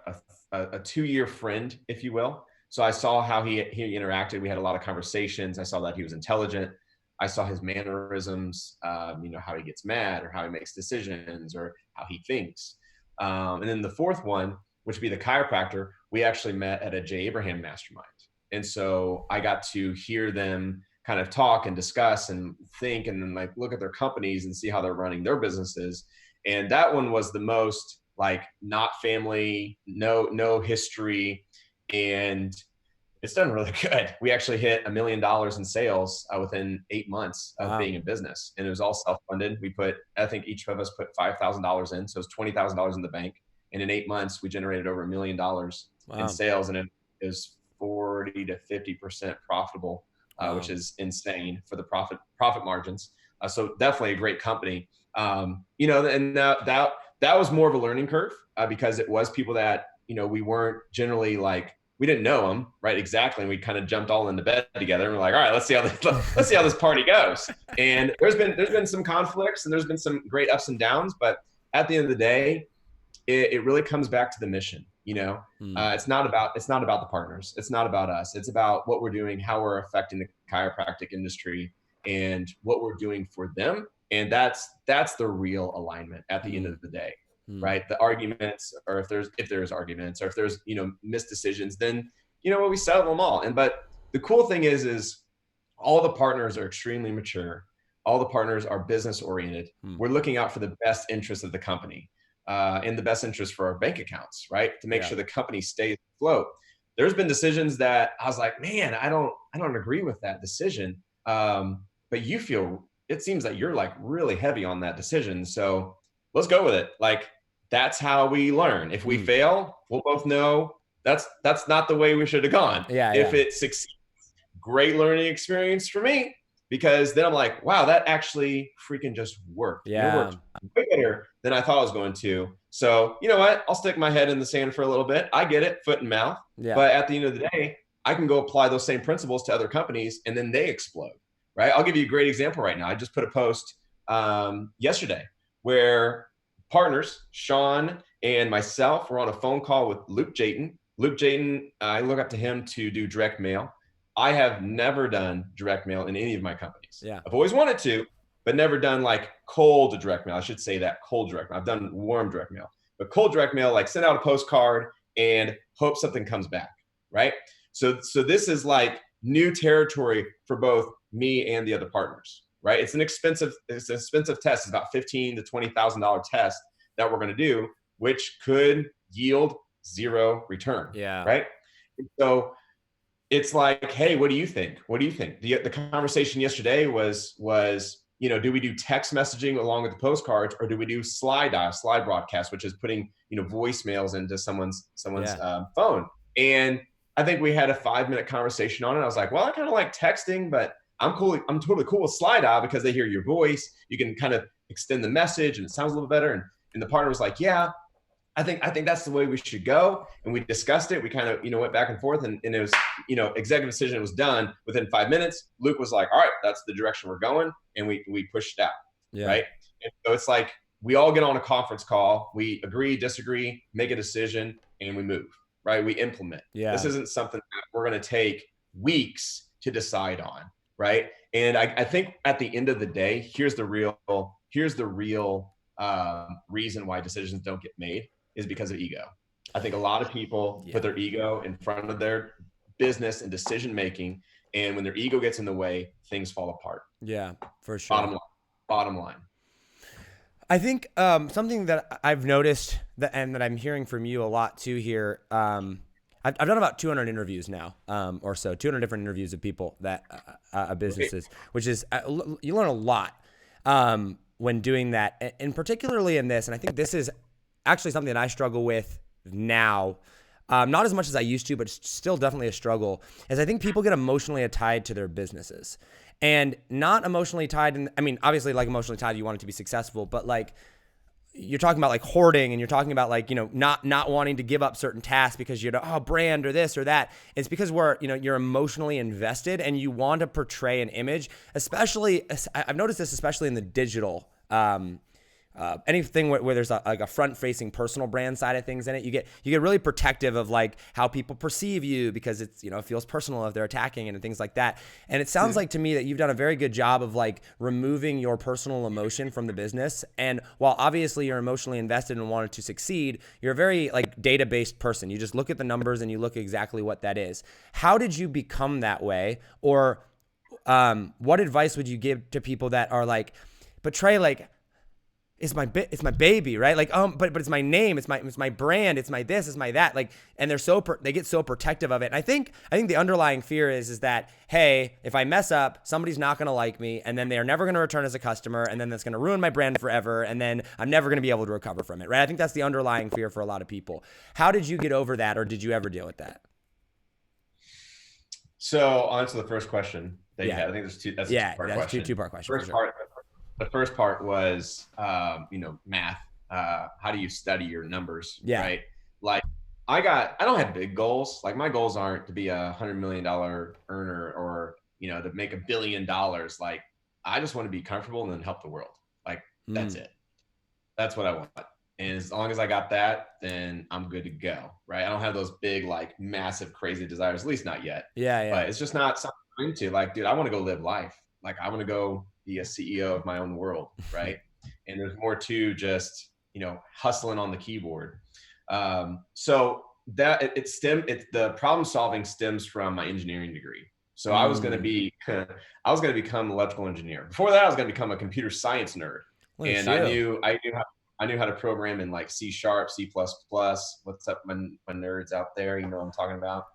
2-year friend, if you will. So I saw how he interacted. We had a lot of conversations. I saw that he was intelligent. I saw his mannerisms, how he gets mad or how he makes decisions or how he thinks. And then the fourth one, which would be the chiropractor, we actually met at a Jay Abraham mastermind. And so I got to hear them kind of talk and discuss and think and then like look at their companies and see how they're running their businesses. And that one was the most like not family, no history, and it's done really good. We actually hit $1 million in sales within 8 months of being in business, and it was all self-funded. I think each of us put $5,000 in, so it's $20,000 in the bank. And in 8 months, we generated over $1 million in sales, and it is 40 to 50% profitable, which is insane for the profit margins. So definitely a great company. And that was more of a learning curve because it was people that we weren't generally like. We didn't know them, right? Exactly. And we kind of jumped all into bed together and we're like, all right, let's see how this party goes. And there's been some conflicts and there's been some great ups and downs, but at the end of the day, it really comes back to the mission. It's not about the partners. It's not about us. It's about what we're doing, how we're affecting the chiropractic industry and what we're doing for them. And that's the real alignment at the end of the day. Right. The arguments, or if there's arguments, or if there's, missed decisions, then, we settle them all. But the cool thing is all the partners are extremely mature. All the partners are business oriented. We're looking out for the best interest of the company, and the best interest for our bank accounts, right? To make sure the company stays afloat. There's been decisions that I was like, man, I don't agree with that decision. But it seems that you're like really heavy on that decision. So let's go with it. Like, that's how we learn. If we fail, we'll both know that's not the way we should have gone. If it succeeds, great learning experience for me, because then I'm like, wow, that actually freaking just worked. It worked way better than I thought it was going to. So you know what? I'll stick my head in the sand for a little bit. I get it, foot and mouth. But at the end of the day, I can go apply those same principles to other companies and then they explode, right? I'll give you a great example right now. I just put a post yesterday where partners, Sean and myself, were on a phone call with Luke Jayton. Luke Jayton, I look up to him to do direct mail. I have never done direct mail in any of my companies. I've always wanted to, but never done like cold direct mail. I should say that, cold direct mail. I've done warm direct mail, but cold direct mail, like send out a postcard and hope something comes back, right? So this is like new territory for both me and the other partners. Right, it's an expensive test. It's about $15,000 to $20,000 test that we're going to do, which could yield zero return. Right. And so it's like, hey, what do you think? What do you think? The conversation yesterday was do we do text messaging along with the postcards, or do we do slide broadcast, which is putting voicemails into someone's phone? And I think we had a 5-minute conversation on it. I was like, well, I kind of like texting, but I'm totally cool with slide dial because they hear your voice. You can kind of extend the message and it sounds a little better. And the partner was like, yeah, I think that's the way we should go. And we discussed it. We kind of, went back and forth and it was, executive decision was done within 5 minutes. Luke was like, all right, that's the direction we're going. And we pushed it out. Right. And so it's like, we all get on a conference call. We agree, disagree, make a decision, and we move, right? We implement. This isn't something that we're going to take weeks to decide on. Right. And I think at the end of the day, here's the real reason why decisions don't get made is because of ego. I think a lot of people put their ego in front of their business and decision making. And when their ego gets in the way, things fall apart. Yeah, for sure. Bottom line. I think something that I've noticed and that I'm hearing from you a lot too here, I've done about 200 interviews now, or so, 200 different interviews of people that businesses, which is you learn a lot when doing that, and particularly in this. And I think this is actually something that I struggle with now, not as much as I used to, but it's still definitely a struggle. Is I think people get emotionally tied to their businesses, and not emotionally tied. I mean, obviously, like emotionally tied, you want it to be successful, but like, you're talking about like hoarding, and you're talking about like, not wanting to give up certain tasks because brand or this or that. It's because you're emotionally invested and you want to portray an image, especially, I've noticed this, especially in the digital, anything where there's a front-facing personal brand side of things in it, you get really protective of like how people perceive you because it's it feels personal if they're attacking and things like that. And it sounds like to me that you've done a very good job of like removing your personal emotion from the business. And while obviously you're emotionally invested and wanted to succeed, you're a very like data-based person. You just look at the numbers and you look exactly what that is. How did you become that way? Or what advice would you give to people that are like, but Trey, like, it's my baby, right? Like, but it's my name, it's my brand, it's my this, it's my that. Like, and they get so protective of it. And I think the underlying fear is that, hey, if I mess up, somebody's not going to like me, and then they are never going to return as a customer, and then that's going to ruin my brand forever, and then I'm never going to be able to recover from it, right? I think that's the underlying fear for a lot of people. How did you get over that, or did you ever deal with that? So I'll answer the first question that you had. I think there's two. That's a two-part question. Two-part question. The first part was, math. How do you study your numbers? Yeah. Right. Like I don't have big goals. Like my goals aren't to be $100 million earner or, to make $1 billion. Like I just want to be comfortable and then help the world. Like that's it. That's what I want. And as long as I got that, then I'm good to go. Right. I don't have those big, like massive, crazy desires, at least not yet. Yeah. But it's just not something I'm into. Like, dude, I want to go live life. Like I want to go be a CEO of my own world, right? And there's more to just, hustling on the keyboard. So that the problem solving stems from my engineering degree. So I was going to become an electrical engineer. Before that, I was going to become a computer science nerd. And I knew how to program in like C#, C++. What's up, my nerds out there? You know what I'm talking about.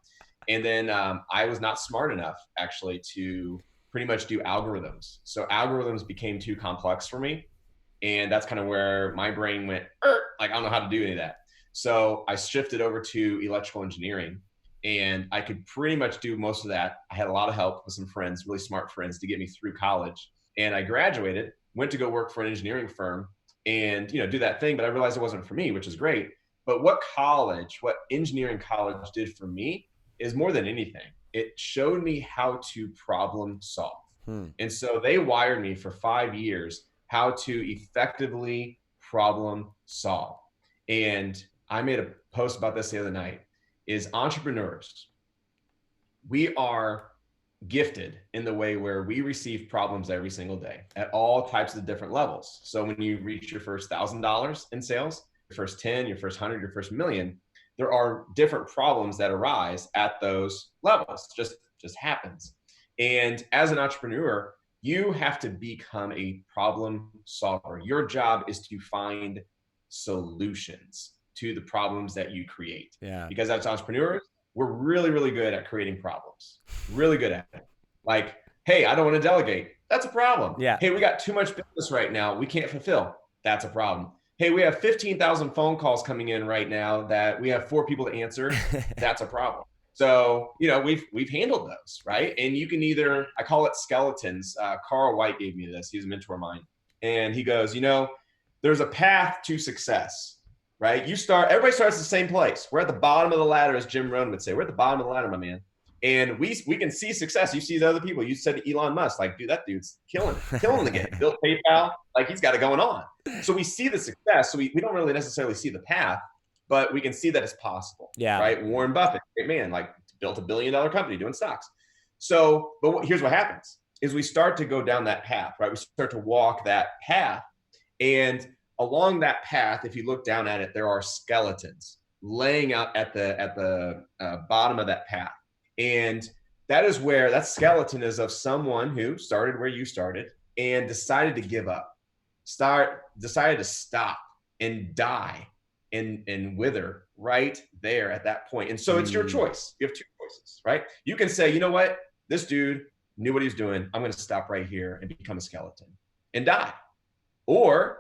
And then I was not smart enough actually to pretty much do algorithms. So algorithms became too complex for me. And that's kind of where my brain went, like, I don't know how to do any of that. So I shifted over to electrical engineering and I could pretty much do most of that. I had a lot of help with some friends, really smart friends to get me through college. And I graduated, went to go work for an engineering firm and, do that thing. But I realized it wasn't for me, which is great. But what engineering college did for me is more than anything. It showed me how to problem solve. And so they wired me for 5 years how to effectively problem solve. And I made a post about this the other night, is entrepreneurs, we are gifted in the way where we receive problems every single day at all types of different levels. So when you reach your first $1,000 in sales, your first 10, your first 100, your first million, there are different problems that arise at those levels. Just happens. And as an entrepreneur, you have to become a problem solver. Your job is to find solutions to the problems that you create. Yeah. Because as entrepreneurs, we're really, really good at creating problems. Really good at it. Like, hey, I don't want to delegate. That's a problem. Yeah. Hey, we got too much business right now. We can't fulfill. That's a problem. Hey, we have 15,000 phone calls coming in right now that we have 4 people to answer. That's a problem. So, we've handled those, right? And you can I call it skeletons. Carl White gave me this. He's a mentor of mine. And he goes, there's a path to success, right? Everybody starts at the same place. We're at the bottom of the ladder, as Jim Rohn would say. We're at the bottom of the ladder, my man. And we can see success. You see the other people. You said Elon Musk, like, dude, that dude's killing the game. Built PayPal, like he's got it going on. So we see the success. So we don't really necessarily see the path, but we can see that it's possible. Yeah. Right. Warren Buffett, great man, like built $1 billion company doing stocks. So, but here's what happens is we start to go down that path, right? We start to walk that path. And along that path, if you look down at it, there are skeletons laying out at the bottom of that path. And that skeleton is of someone who started where you started and decided to give up, decided to stop and die and wither right there at that point. And so it's your choice. You have 2 choices, right? You can say, you know what? This dude knew what he was doing. I'm going to stop right here and become a skeleton and die. Or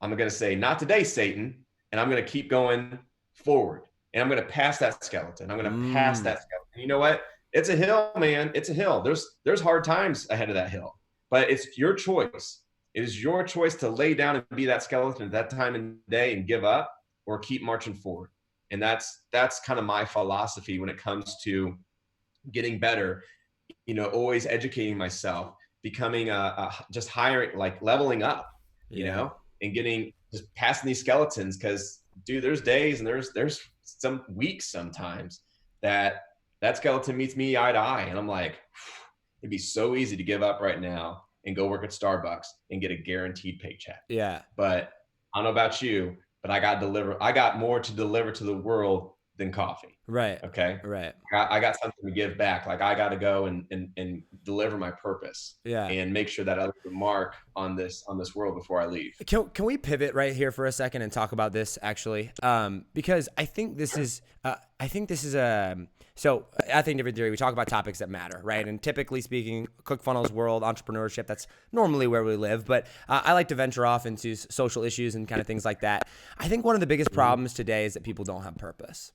I'm going to say, not today, Satan. And I'm going to keep going forward. And I'm going to pass that skeleton. I'm going to pass that skeleton. You know what? It's a hill, man. It's a hill. There's hard times ahead of that hill. But it's your choice. It is your choice to lay down and be that skeleton at that time and day and give up or keep marching forward. And that's kind of my philosophy when it comes to getting better, always educating myself, becoming just hiring, like leveling up, and just passing these skeletons. Cause dude, there's days and there's some weeks sometimes that skeleton meets me eye to eye. And I'm like, it'd be so easy to give up right now and go work at Starbucks and get a guaranteed paycheck. Yeah. But I don't know about you, but I got more to deliver to the world than coffee. Right. Okay. Right. I got something to give back. Like I got to go and deliver my purpose Yeah. and make sure that I leave a mark on this world before I leave. Can we pivot right here for a second and talk about this actually? Because I think this is so I think different theory. We talk about topics that matter, right? And typically speaking, ClickFunnels world, entrepreneurship, that's normally where we live. But I like to venture off into social issues and kind of things like that. I think one of the biggest problems today is that people don't have purpose.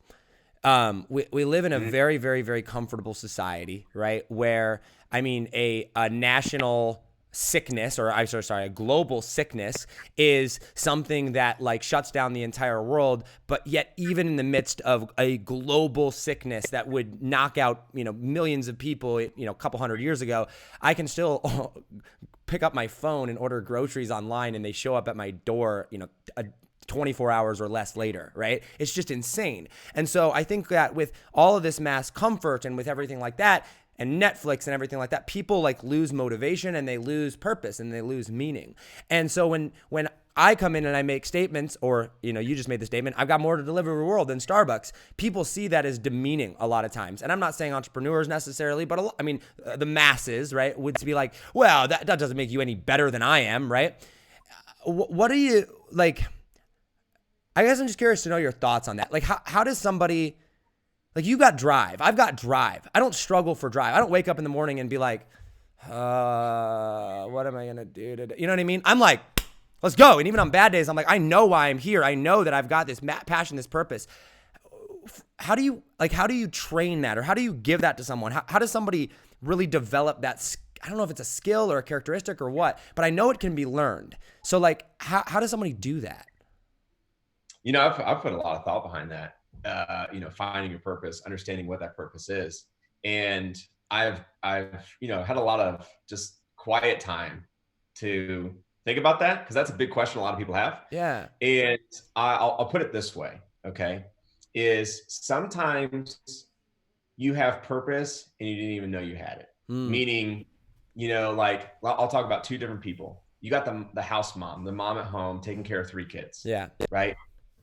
We live in a very, very, very comfortable society, right? Where, I mean, a national sickness, or I'm sorry, a global sickness is something that like shuts down the entire world. But yet, even in the midst of a global sickness that would knock out, millions of people, a couple hundred years ago, I can still pick up my phone and order groceries online and they show up at my door, 24 hours or less later, right? It's just insane. And so I think that with all of this mass comfort and with everything like that, and Netflix and everything like that, people like lose motivation and they lose purpose and they lose meaning. And so when I come in and I make statements, or you just made the statement, I've got more to deliver to the world than Starbucks, people see that as demeaning a lot of times. And I'm not saying entrepreneurs necessarily, but the masses, right, would be like, well, that doesn't make you any better than I am, right? What do you like? I guess I'm just curious to know your thoughts on that. Like, how does somebody, like, you got drive, I've got drive. I don't struggle for drive. I don't wake up in the morning and be like, what am I going to do today? You know what I mean? I'm like, let's go. And even on bad days, I'm like, I know why I'm here. I know that I've got this passion, this purpose. How do you train that? Or how do you give that to someone? How does somebody really develop that? I don't know if it's a skill or a characteristic or what, but I know it can be learned. So like, how does somebody do that? I've put a lot of thought behind that, finding your purpose, understanding what that purpose is. And I've had a lot of just quiet time to think about that, because that's a big question a lot of people have. Yeah. And I'll put it this way, okay, is sometimes you have purpose and you didn't even know you had it. Meaning, like I'll talk about two different people. You got the house mom, the mom at home taking care of 3 kids. Yeah. Right.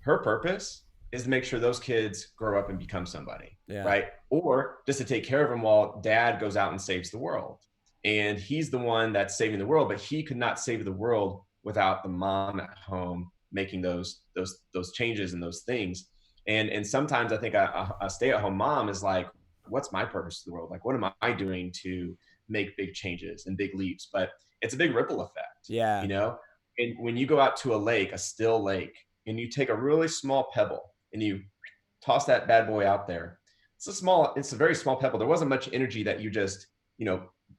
Her purpose is to make sure those kids grow up and become somebody, right? Or just to take care of them while dad goes out and saves the world. And he's the one that's saving the world, but he could not save the world without the mom at home making those changes and those things. And sometimes I think a stay-at-home mom is like, what's my purpose to the world? Like, what am I doing to make big changes and big leaps? But it's a big ripple effect. Yeah. And when you go out to a lake, a still lake, and you take a really small pebble and you toss that bad boy out there, it's a very small pebble. There wasn't much energy that you just,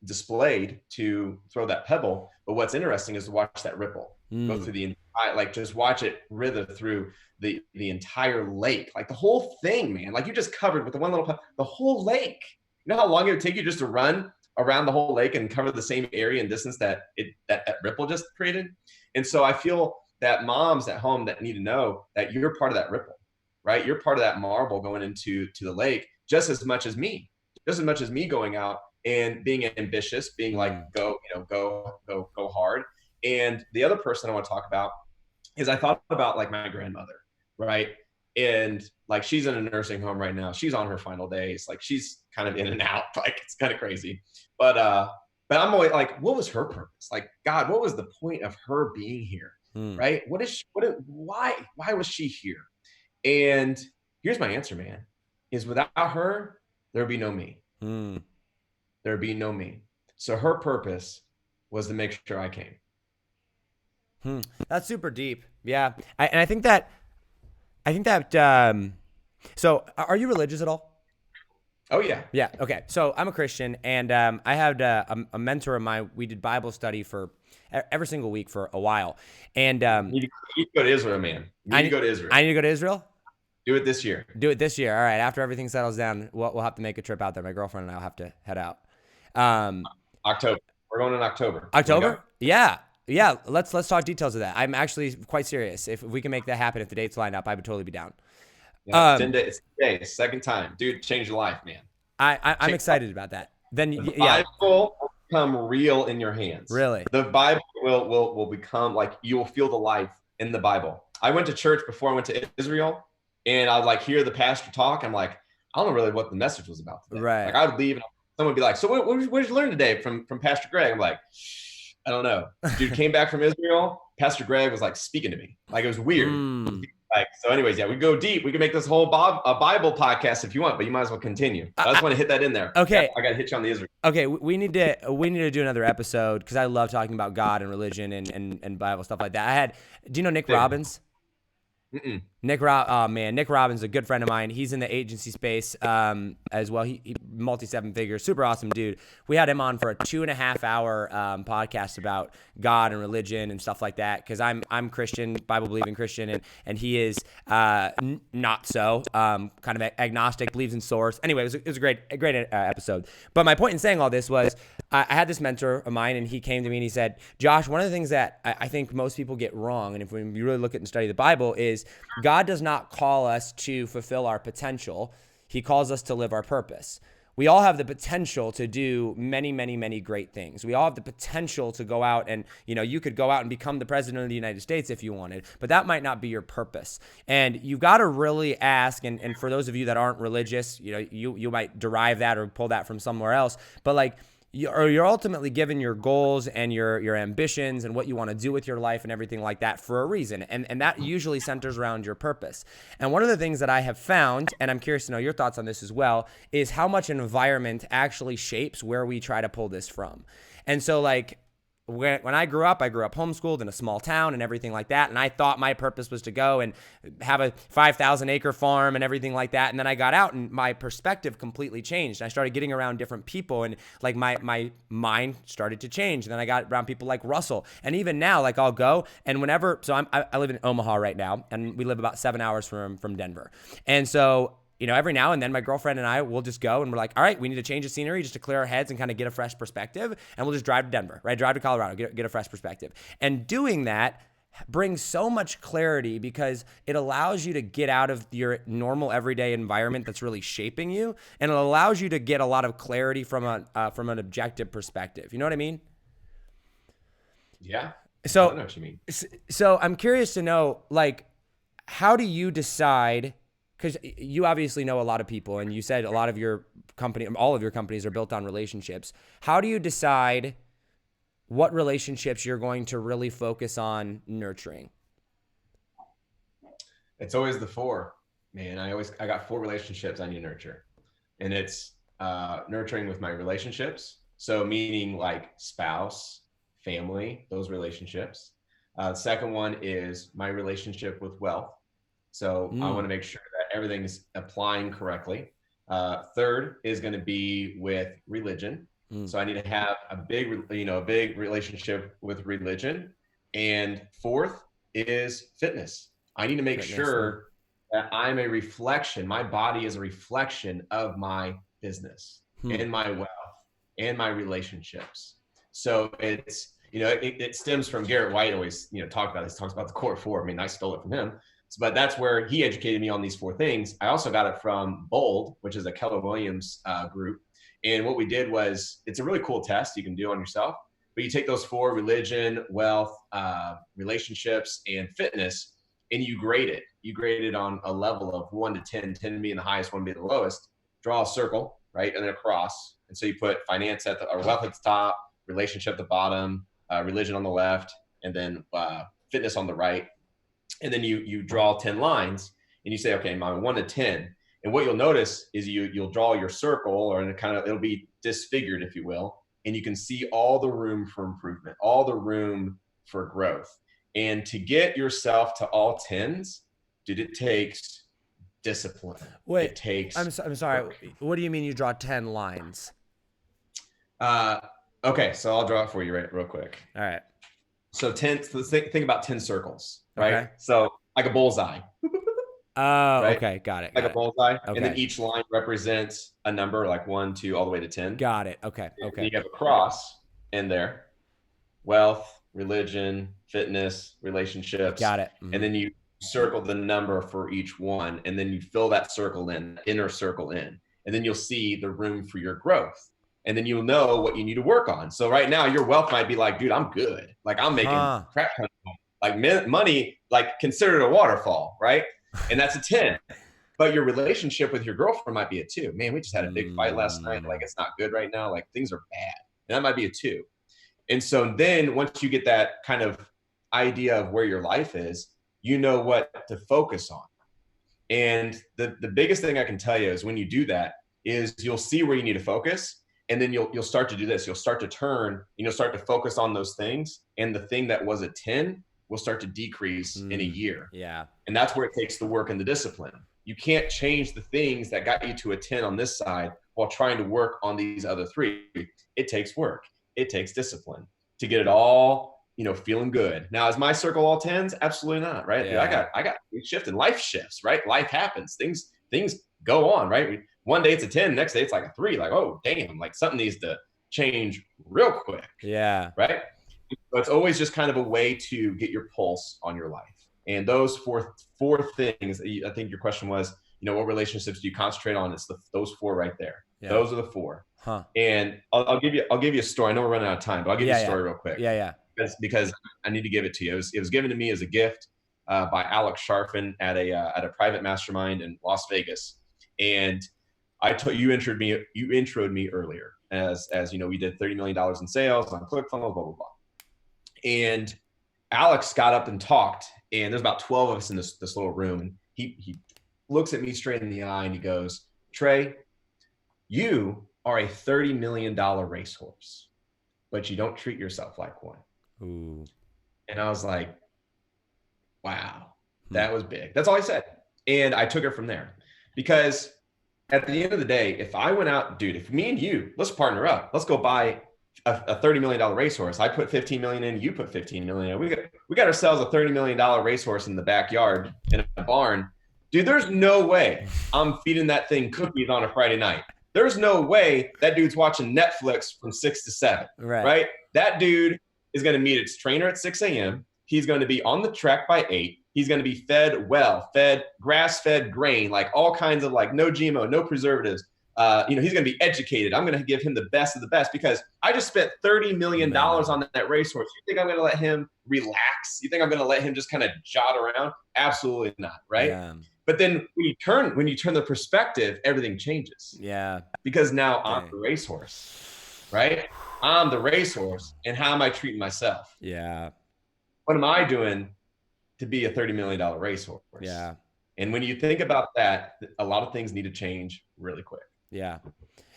displayed to throw that pebble. But what's interesting is to watch that ripple go through the entire, like just watch it writher through the entire lake, like the whole thing, man. Like you just covered with the one little pebble, the whole lake. You know how long it would take you just to run around the whole lake and cover the same area and distance that ripple just created? And so I feel that moms at home that need to know that you're part of that ripple, right? You're part of that marble going into the lake just as much as me going out and being ambitious, being like, go hard. And the other person I want to talk about is I thought about like my grandmother, right? And like, she's in a nursing home right now. She's on her final days. Like she's kind of in and out, like it's kind of crazy. But I'm always like, what was her purpose? Like, God, what was the point of her being here? Right? Why was she here? And here's my answer, man, is without her, there would be no me. There would be no me. So her purpose was to make sure I came. That's super deep. Yeah. I think that, so are you religious at all? Oh yeah. Yeah. Okay. So I'm a Christian, and I had a mentor of mine. We did Bible study for every single week for a while. And you need to go to Israel, man. You need to go to Israel. I need to go to Israel? Do it this year. Do it this year. All right. After everything settles down, we'll have to make a trip out there. My girlfriend and I will have to head out. October. We're going in October. October? Yeah. Yeah. Let's talk details of that. I'm actually quite serious. If we can make that happen, if the dates line up, I would totally be down. Yeah, 10 days. Second time. Dude, change your life, man. I'm excited about that. Then the Bible will become real in your hands. Really? The Bible will become like, you will feel the life in the Bible. I went to church before I went to Israel, and I would like hear the pastor talk. I'm like, I don't know really what the message was about today. Right. Like I would leave and someone would be like, so what did you learn today from Pastor Greg? I'm like, I don't know. Dude came back from Israel. Pastor Greg was like speaking to me. Like it was weird. Like, so anyways, yeah, we go deep. We can make this whole a Bible podcast if you want, but you might as well continue. I just want to hit that in there. Okay. I got to hit you on the Israel. Okay. We need to do another episode because I love talking about God and religion and Bible stuff like that. Do you know Nick Robbins? Mm-mm. Nick Robbins, a good friend of mine. He's in the agency space as well. He multi-seven figures, super awesome dude. We had him on for a 2.5 hour podcast about God and religion and stuff like that. Because I'm Christian, Bible believing Christian, and he is not so, kind of agnostic, believes in source. Anyway, it was a great episode. But my point in saying all this was I had this mentor of mine, and he came to me and he said, Josh, one of the things that I think most people get wrong, and if we really look at and study the Bible, is God does not call us to fulfill our potential. He calls us to live our purpose. We all have the potential to do many, many, many great things. We all have the potential to go out and, you could go out and become the president of the United States if you wanted, but that might not be your purpose. And you got to really ask, and for those of you that aren't religious, you might derive that or pull that from somewhere else, but like, you're ultimately given your goals and your ambitions and what you want to do with your life and everything like that for a reason. And that usually centers around your purpose. And one of the things that I have found, and I'm curious to know your thoughts on this as well, is how much environment actually shapes where we try to pull this from. And so like, when I grew up homeschooled in a small town and everything like that. And I thought my purpose was to go and have a 5,000 acre farm and everything like that. And then I got out and my perspective completely changed. I started getting around different people and like my mind started to change. And then I got around people like Russell. And even now, like I'll go and whenever, so I live in Omaha right now and we live about 7 hours from Denver. And so every now and then my girlfriend and I will just go and we're like, all right, we need to change the scenery just to clear our heads and kind of get a fresh perspective. And we'll just drive to Denver, right? Drive to Colorado, get a fresh perspective. And doing that brings so much clarity because it allows you to get out of your normal everyday environment that's really shaping you. And it allows you to get a lot of clarity from an objective perspective. You know what I mean? Yeah. So, I know what you mean. So I'm curious to know, like, how do you decide? Because you obviously know a lot of people and you said a lot of your company, all of your companies are built on relationships. How do you decide what relationships you're going to really focus on nurturing? It's always the 4, man. I got 4 relationships I need to nurture, and it's nurturing with my relationships. So meaning like spouse, family, those relationships. The second one is my relationship with wealth. So I want to make sure that everything's applying correctly. Third is going to be with religion. So I need to have a big relationship with religion. And fourth is fitness. I need to make sure that I'm a reflection. My body is a reflection of my business and my wealth and my relationships. So it's, it stems from Garrett White always, talks about the core 4. I mean, I stole it from him. But that's where he educated me on these 4 things. I also got it from Bold, which is a Keller Williams group. And what we did was, it's a really cool test you can do on yourself. But you take those 4, religion, wealth, relationships, and fitness, and you grade it. You grade it on a level of 1 to 10, 10 being the highest, 1 being the lowest. Draw a circle, right? And then a cross. And so you put finance or wealth at the top, relationship at the bottom, religion on the left, and then fitness on the right. And then you draw 10 lines and you say, okay, my 1 to 10. And what you'll notice is you'll draw your circle, or it'll be disfigured, if you will. And you can see all the room for improvement, all the room for growth. And to get yourself to all 10s, dude, it takes discipline. Wait, it takes. I'm sorry. Work. What do you mean you draw 10 lines? Okay, so I'll draw it for you real quick. All right. So think about 10 circles, right? Okay. So like a bullseye. Oh, right? okay. Got it. Like a bullseye. Okay. And then each line represents a number, like 1, 2, all the way to 10. Got it. Okay. And you have a cross in there. Wealth, religion, fitness, relationships. Got it. And then you circle the number for each one. And then you fill that circle in, inner circle in. And then you'll see the room for your growth. And then you'll know what you need to work on. So right now, your wealth might be like, dude, I'm good. Like I'm making crap tons of money. Like money, like considered a waterfall, right? And that's a 10. But your relationship with your girlfriend might be a 2. Man, we just had a big fight last night. Like, it's not good right now. Like, things are bad. And that might be a 2. And so then once you get that kind of idea of where your life is, you know what to focus on. And the biggest thing I can tell you is when you do that is you'll see where you need to focus. And then you'll start to do this. You'll start to turn, start to focus on those things. And the thing that was a 10 will start to decrease in a year. Yeah. And that's where it takes the work and the discipline. You can't change the things that got you to a 10 on this side while trying to work on these other 3. It takes work. It takes discipline to get it all, feeling good. Now, is my circle all 10s? Absolutely not, right? Yeah. Dude, I got shift and life shifts, right? Life happens. Things go on, right? One day it's a 10, next day it's like a 3. Like, oh, damn, like something needs to change real quick. Yeah. Right? So it's always just kind of a way to get your pulse on your life. And those four things, I think your question was, what relationships do you concentrate on? It's those 4 right there. Yeah. Those are the 4. Huh. And I'll give you a story. I know we're running out of time, but I'll give you a story real quick. Yeah. Because I need to give it to you. It was given to me as a gift by Alex Sharfin at a private mastermind in Las Vegas. And you introed me earlier as we did $30 million in sales on ClickFunnels, blah, blah, blah. And Alex got up and talked, and there's about 12 of us in this little room. And he looks at me straight in the eye and he goes, Trey, you are a $30 million racehorse, but you don't treat yourself like one. Ooh. And I was like, wow, that was big. That's all I said. And I took it from there because at the end of the day, if I went out, dude, if me and you, let's partner up, let's go buy a $30 million racehorse. I put 15 million in, you put 15 million in. We got ourselves a $30 million racehorse in the backyard in a barn. Dude, there's no way I'm feeding that thing cookies on a Friday night. There's no way that dude's watching Netflix from 6 to 7, right? That dude is going to meet its trainer at 6 a.m. He's going to be on the track by 8. He's going to be fed grass-fed grain, like all kinds of like no GMO, no preservatives. He's going to be educated. I'm going to give him the best of the best because I just spent $30 million on that racehorse. You think I'm going to let him relax? You think I'm going to let him just kind of jot around? Absolutely not, right? Yeah. But then when you turn the perspective, everything changes. Yeah. Because now I'm the racehorse, right? I'm the racehorse, and how am I treating myself? Yeah. What am I doing to be a $30 million racehorse? Yeah. And when you think about that, a lot of things need to change really quick. Yeah.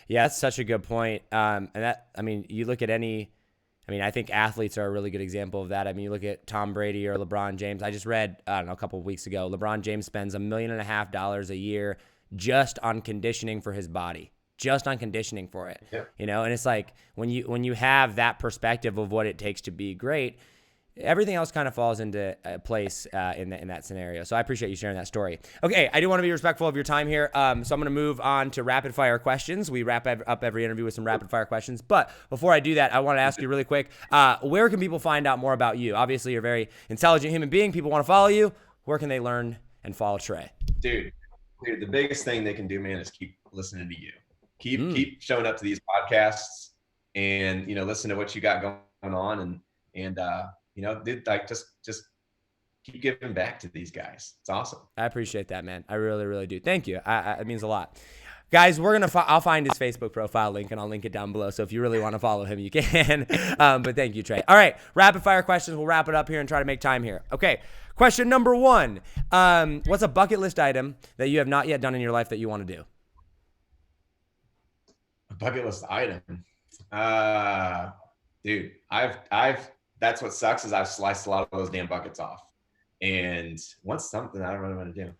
Yeah, that's such a good point. You look at I think athletes are a really good example of that. I mean, you look at Tom Brady or LeBron James. I just read, a couple of weeks ago, LeBron James spends $1.5 million a year just on conditioning for his body, just on conditioning for it. Yeah. And it's like when you have that perspective of what it takes to be great, everything else kind of falls into place in that scenario. So I appreciate you sharing that story. Okay, I do want to be respectful of your time here. So I'm going to move on to rapid fire questions. We wrap up every interview with some rapid fire questions. But before I do that, I want to ask you really quick, where can people find out more about you? Obviously, you're a very intelligent human being. People want to follow you. Where can they learn and follow Trey? Dude, the biggest thing they can do, man, is keep listening to you. Keep showing up to these podcasts and, listen to what you got going on and just keep giving back to these guys. It's awesome. I appreciate that, man. I really, really do. Thank you. It means a lot. Guys, I'll find his Facebook profile link and I'll link it down below. So if you really want to follow him, you can. But thank you, Trey. All right. Rapid fire questions. We'll wrap it up here and try to make time here. Okay. Question number 1. What's a bucket list item that you have not yet done in your life that you want to do? A bucket list item. Dude, that's what sucks is I've sliced a lot of those damn buckets off. And what's something I don't really want to do?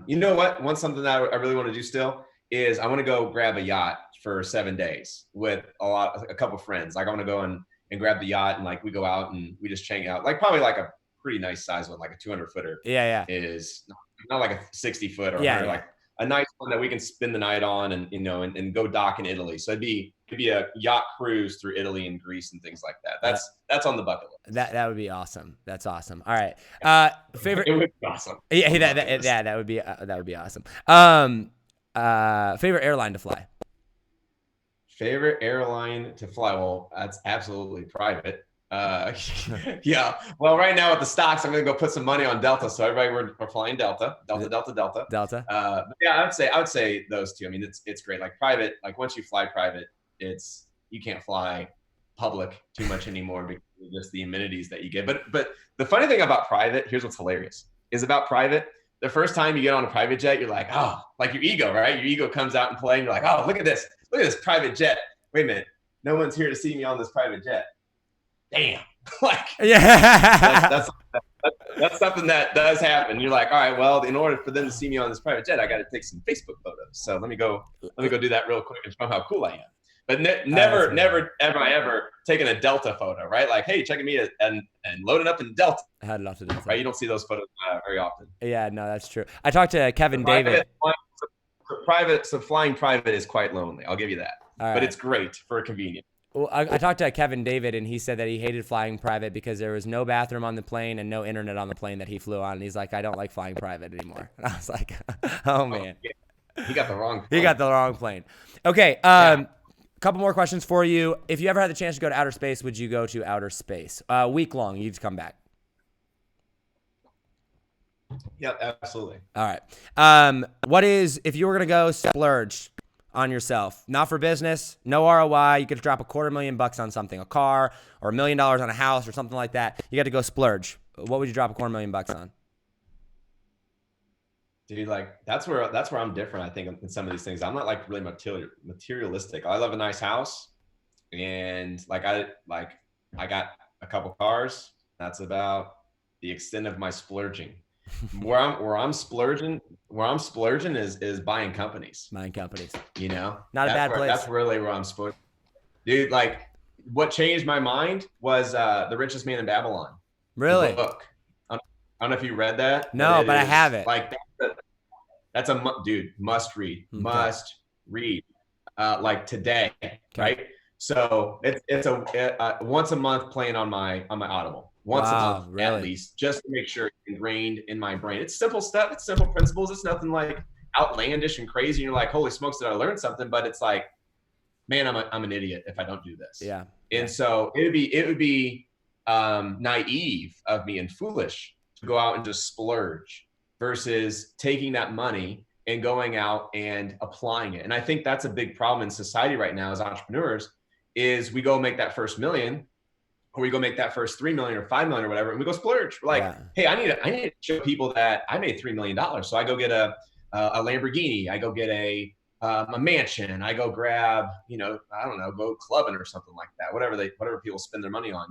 You know what? Something that I really want to do still is I want to go grab a yacht for 7 days with a couple friends. Like I want to go and grab the yacht and like we go out and we just hang out. Like probably like a pretty nice size one, like a 200 footer. Yeah. Is not like a 60 foot or like a nice one that we can spend the night on and go dock in Italy. So it'd be a yacht cruise through Italy and Greece and things like that. That's on the bucket list. That would be awesome. That's awesome. All right. Favorite. It would be awesome. Yeah, that would be awesome. Favorite airline to fly. Favorite airline to fly? Well, that's absolutely private. Uh, yeah. Well, right now with the stocks, I'm going to go put some money on Delta. So everybody, we're flying Delta. Delta. But yeah, I would say those two. I mean, it's great. Like private, like once you fly private, you can't fly public too much anymore because of just the amenities that you get. But the funny thing about private, here's what's hilarious, is about private. The first time you get on a private jet, you're like, oh, like your ego, right? Your ego comes out and play, and you're like, oh, look at this private jet. Wait a minute, no one's here to see me on this private jet. Damn, like Yeah. that's something that does happen. You're like, all right, well, in order for them to see me on this private jet, I got to take some Facebook photos. So let me go do that real quick and show how cool I am. But never have I ever taken a Delta photo, right? Like, hey, checking me and loaded up in Delta. I had lots of Delta. Right, you don't see those photos very often. Yeah, no, that's true. I talked to Kevin David. Flying private is quite lonely. I'll give you that. All right. But it's great for convenience. Well, I talked to Kevin David, and he said that he hated flying private because there was no bathroom on the plane and no internet on the plane that he flew on. And he's like, I don't like flying private anymore. And I was like, oh, man. Yeah. He got the wrong plane. He got the wrong plane. Okay, couple more questions for you. If you ever had the chance to go to outer space, would you go to outer space? Week long, you'd come back. Yeah, absolutely. All right. What is, if you were going to go splurge on yourself, not for business, no ROI, you could drop $250,000 on something, a car or $1 million on a house or something like that. You got to go splurge. What would you drop $250,000 on? Dude, like that's where I'm different. I think in some of these things, I'm not like really materialistic. I love a nice house, and I got a couple cars. That's about the extent of my splurging. Where I'm splurging is buying companies. Buying companies. You know, not a bad place. That's really where I'm splurging. Dude, like what changed my mind was The Richest Man in Babylon. Really? The book. I don't know if you read that. No, but I have it. Like that's a dude must read. Okay. Must read. Like today, okay. Right? So it's a once a month playing on my Audible. Once a month, really? At least, just to make sure it's ingrained in my brain. It's simple stuff. It's simple principles. It's nothing like outlandish and crazy. You're like, holy smokes, did I learn something? But it's like, man, I'm an idiot if I don't do this. Yeah. And so it would be naive of me and foolish to go out and just splurge versus taking that money and going out and applying it. And I think that's a big problem in society right now as entrepreneurs is we go make that first million, or we go make that first 3 million or 5 million or whatever, and we go splurge. We're like, hey, I need to show people that I made $3 million. So I go get a Lamborghini, I go get a mansion, I go grab, I don't know, go clubbing or something like that, whatever people spend their money on.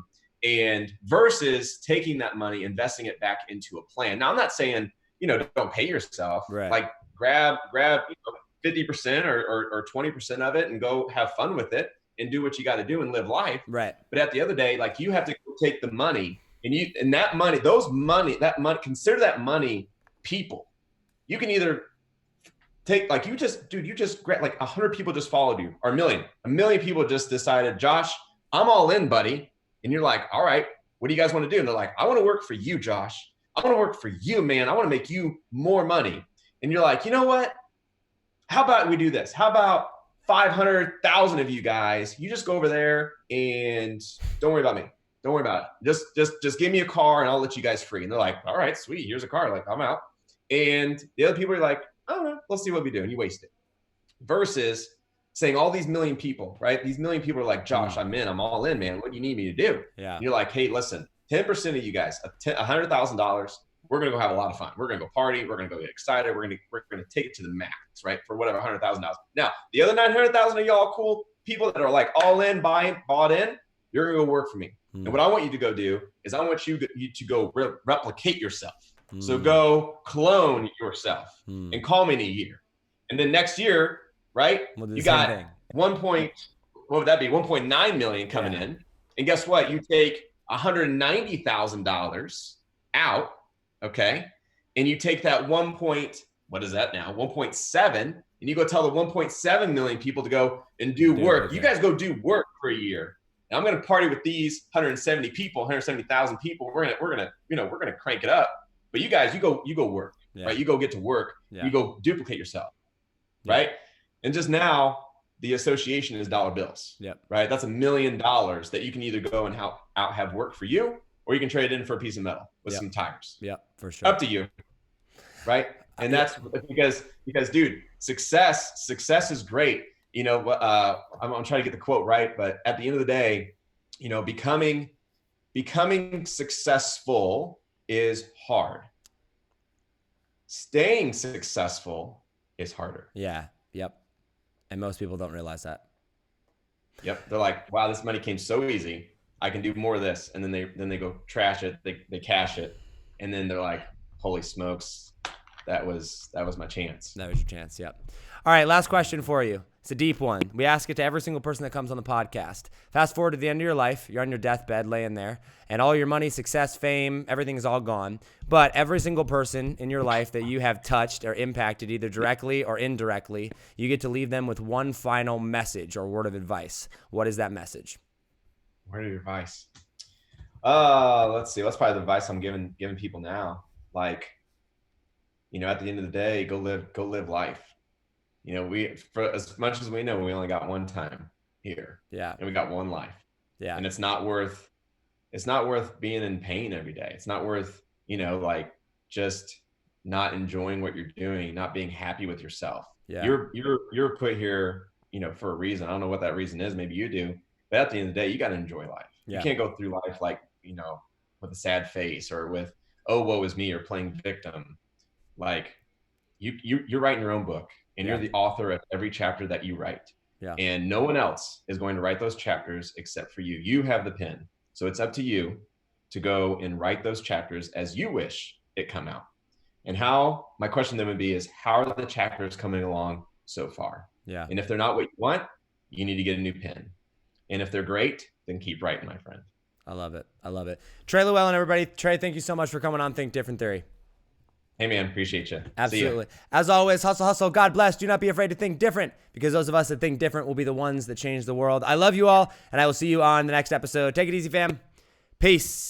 And versus taking that money, investing it back into a plan. Now I'm not saying, don't pay yourself, right? Like grab 50% or 20% of it and go have fun with it and do what you got to do and live life. Right. But at the other day, like you have to take the money and that money, consider that money people. You can either take, like you just like 100 people just followed you, or a million people just decided, Josh, I'm all in, buddy. And you're like, all right, what do you guys want to do? And they're like, I want to work for you, Josh. I want to work for you, man. I want to make you more money. And you're like, you know what? How about we do this? How about 500,000 of you guys, you just go over there and don't worry about me. Don't worry about it. Just give me a car and I'll let you guys free. And they're like, all right, sweet. Here's a car. Like, I'm out. And the other people are like, I don't know. Let's see what we do. And you waste it. Versus saying all these million people, right? These million people are like, Josh, I'm in. I'm all in, man. What do you need me to do? Yeah. And you're like, hey, listen, 10% of you guys, $100,000. We're going to go have a lot of fun. We're going to go party. We're going to go get excited. We're going to take it to the max, right? For whatever, $100,000. Now, the other 900,000 of y'all cool people that are like all in, bought in, you're going to go work for me. And what I want you to go do is I want you to go replicate yourself. So go clone yourself and call me in a year. And then next year, right? You got what would that be? 1.9 million coming in. And guess what? You take $190,000 out. Okay. And you take that what is that now? 1.7, and you go tell the 1.7 million people to go and do work. You guys go do work for a year. And I'm going to party with these 170,000 people. We're going to crank it up. But you guys, you go work, right? You go get to work. Yeah. You go duplicate yourself, right? And just now, the association is dollar bills. Yep. Right. That's $1 million that you can either go and have work for you, or you can trade it in for a piece of metal with some tires. Yep, for sure. Up to you. Right. And that's because dude, success is great. You know, I'm trying to get the quote right, but at the end of the day, you know, becoming successful is hard. Staying successful is harder. Yeah. Yep. And most people don't realize that. Yep. They're like, wow, this money came so easy. I can do more of this. And then they go trash it. They cash it. And then they're like, holy smokes, that was my chance. That was your chance. Yep. All right. Last question for you. It's a deep one. We ask it to every single person that comes on the podcast. Fast forward to the end of your life. You're on your deathbed laying there, and all your money, success, fame, everything is all gone. But every single person in your life that you have touched or impacted either directly or indirectly, you get to leave them with one final message or word of advice. What is that message? Word of advice. Let's see. That's probably the advice I'm giving people now. Like, you know, at the end of the day, go live life. You know, for as much as we know, we only got one time here. Yeah. And we got one life. Yeah. And it's not worth being in pain every day. It's not worth, you know, like just not enjoying what you're doing, not being happy with yourself. Yeah. You're put here, you know, for a reason. I don't know what that reason is. Maybe you do. But at the end of the day, you got to enjoy life. Yeah. You can't go through life like, you know, with a sad face or with, oh, woe is me, or playing victim. Like you're writing your own book. And you're the author of every chapter that you write. Yeah. And no one else is going to write those chapters except for you. You have the pen. So it's up to you to go and write those chapters as you wish it come out. And my question then would be is, how are the chapters coming along so far? Yeah. And if they're not what you want, you need to get a new pen. And if they're great, then keep writing, my friend. I love it. I love it. Trey Lewellen, everybody. Trey, thank you so much for coming on Think Different Theory. Hey, man, appreciate you. Absolutely. As always, hustle, hustle. God bless. Do not be afraid to think different, because those of us that think different will be the ones that change the world. I love you all, and I will see you on the next episode. Take it easy, fam. Peace.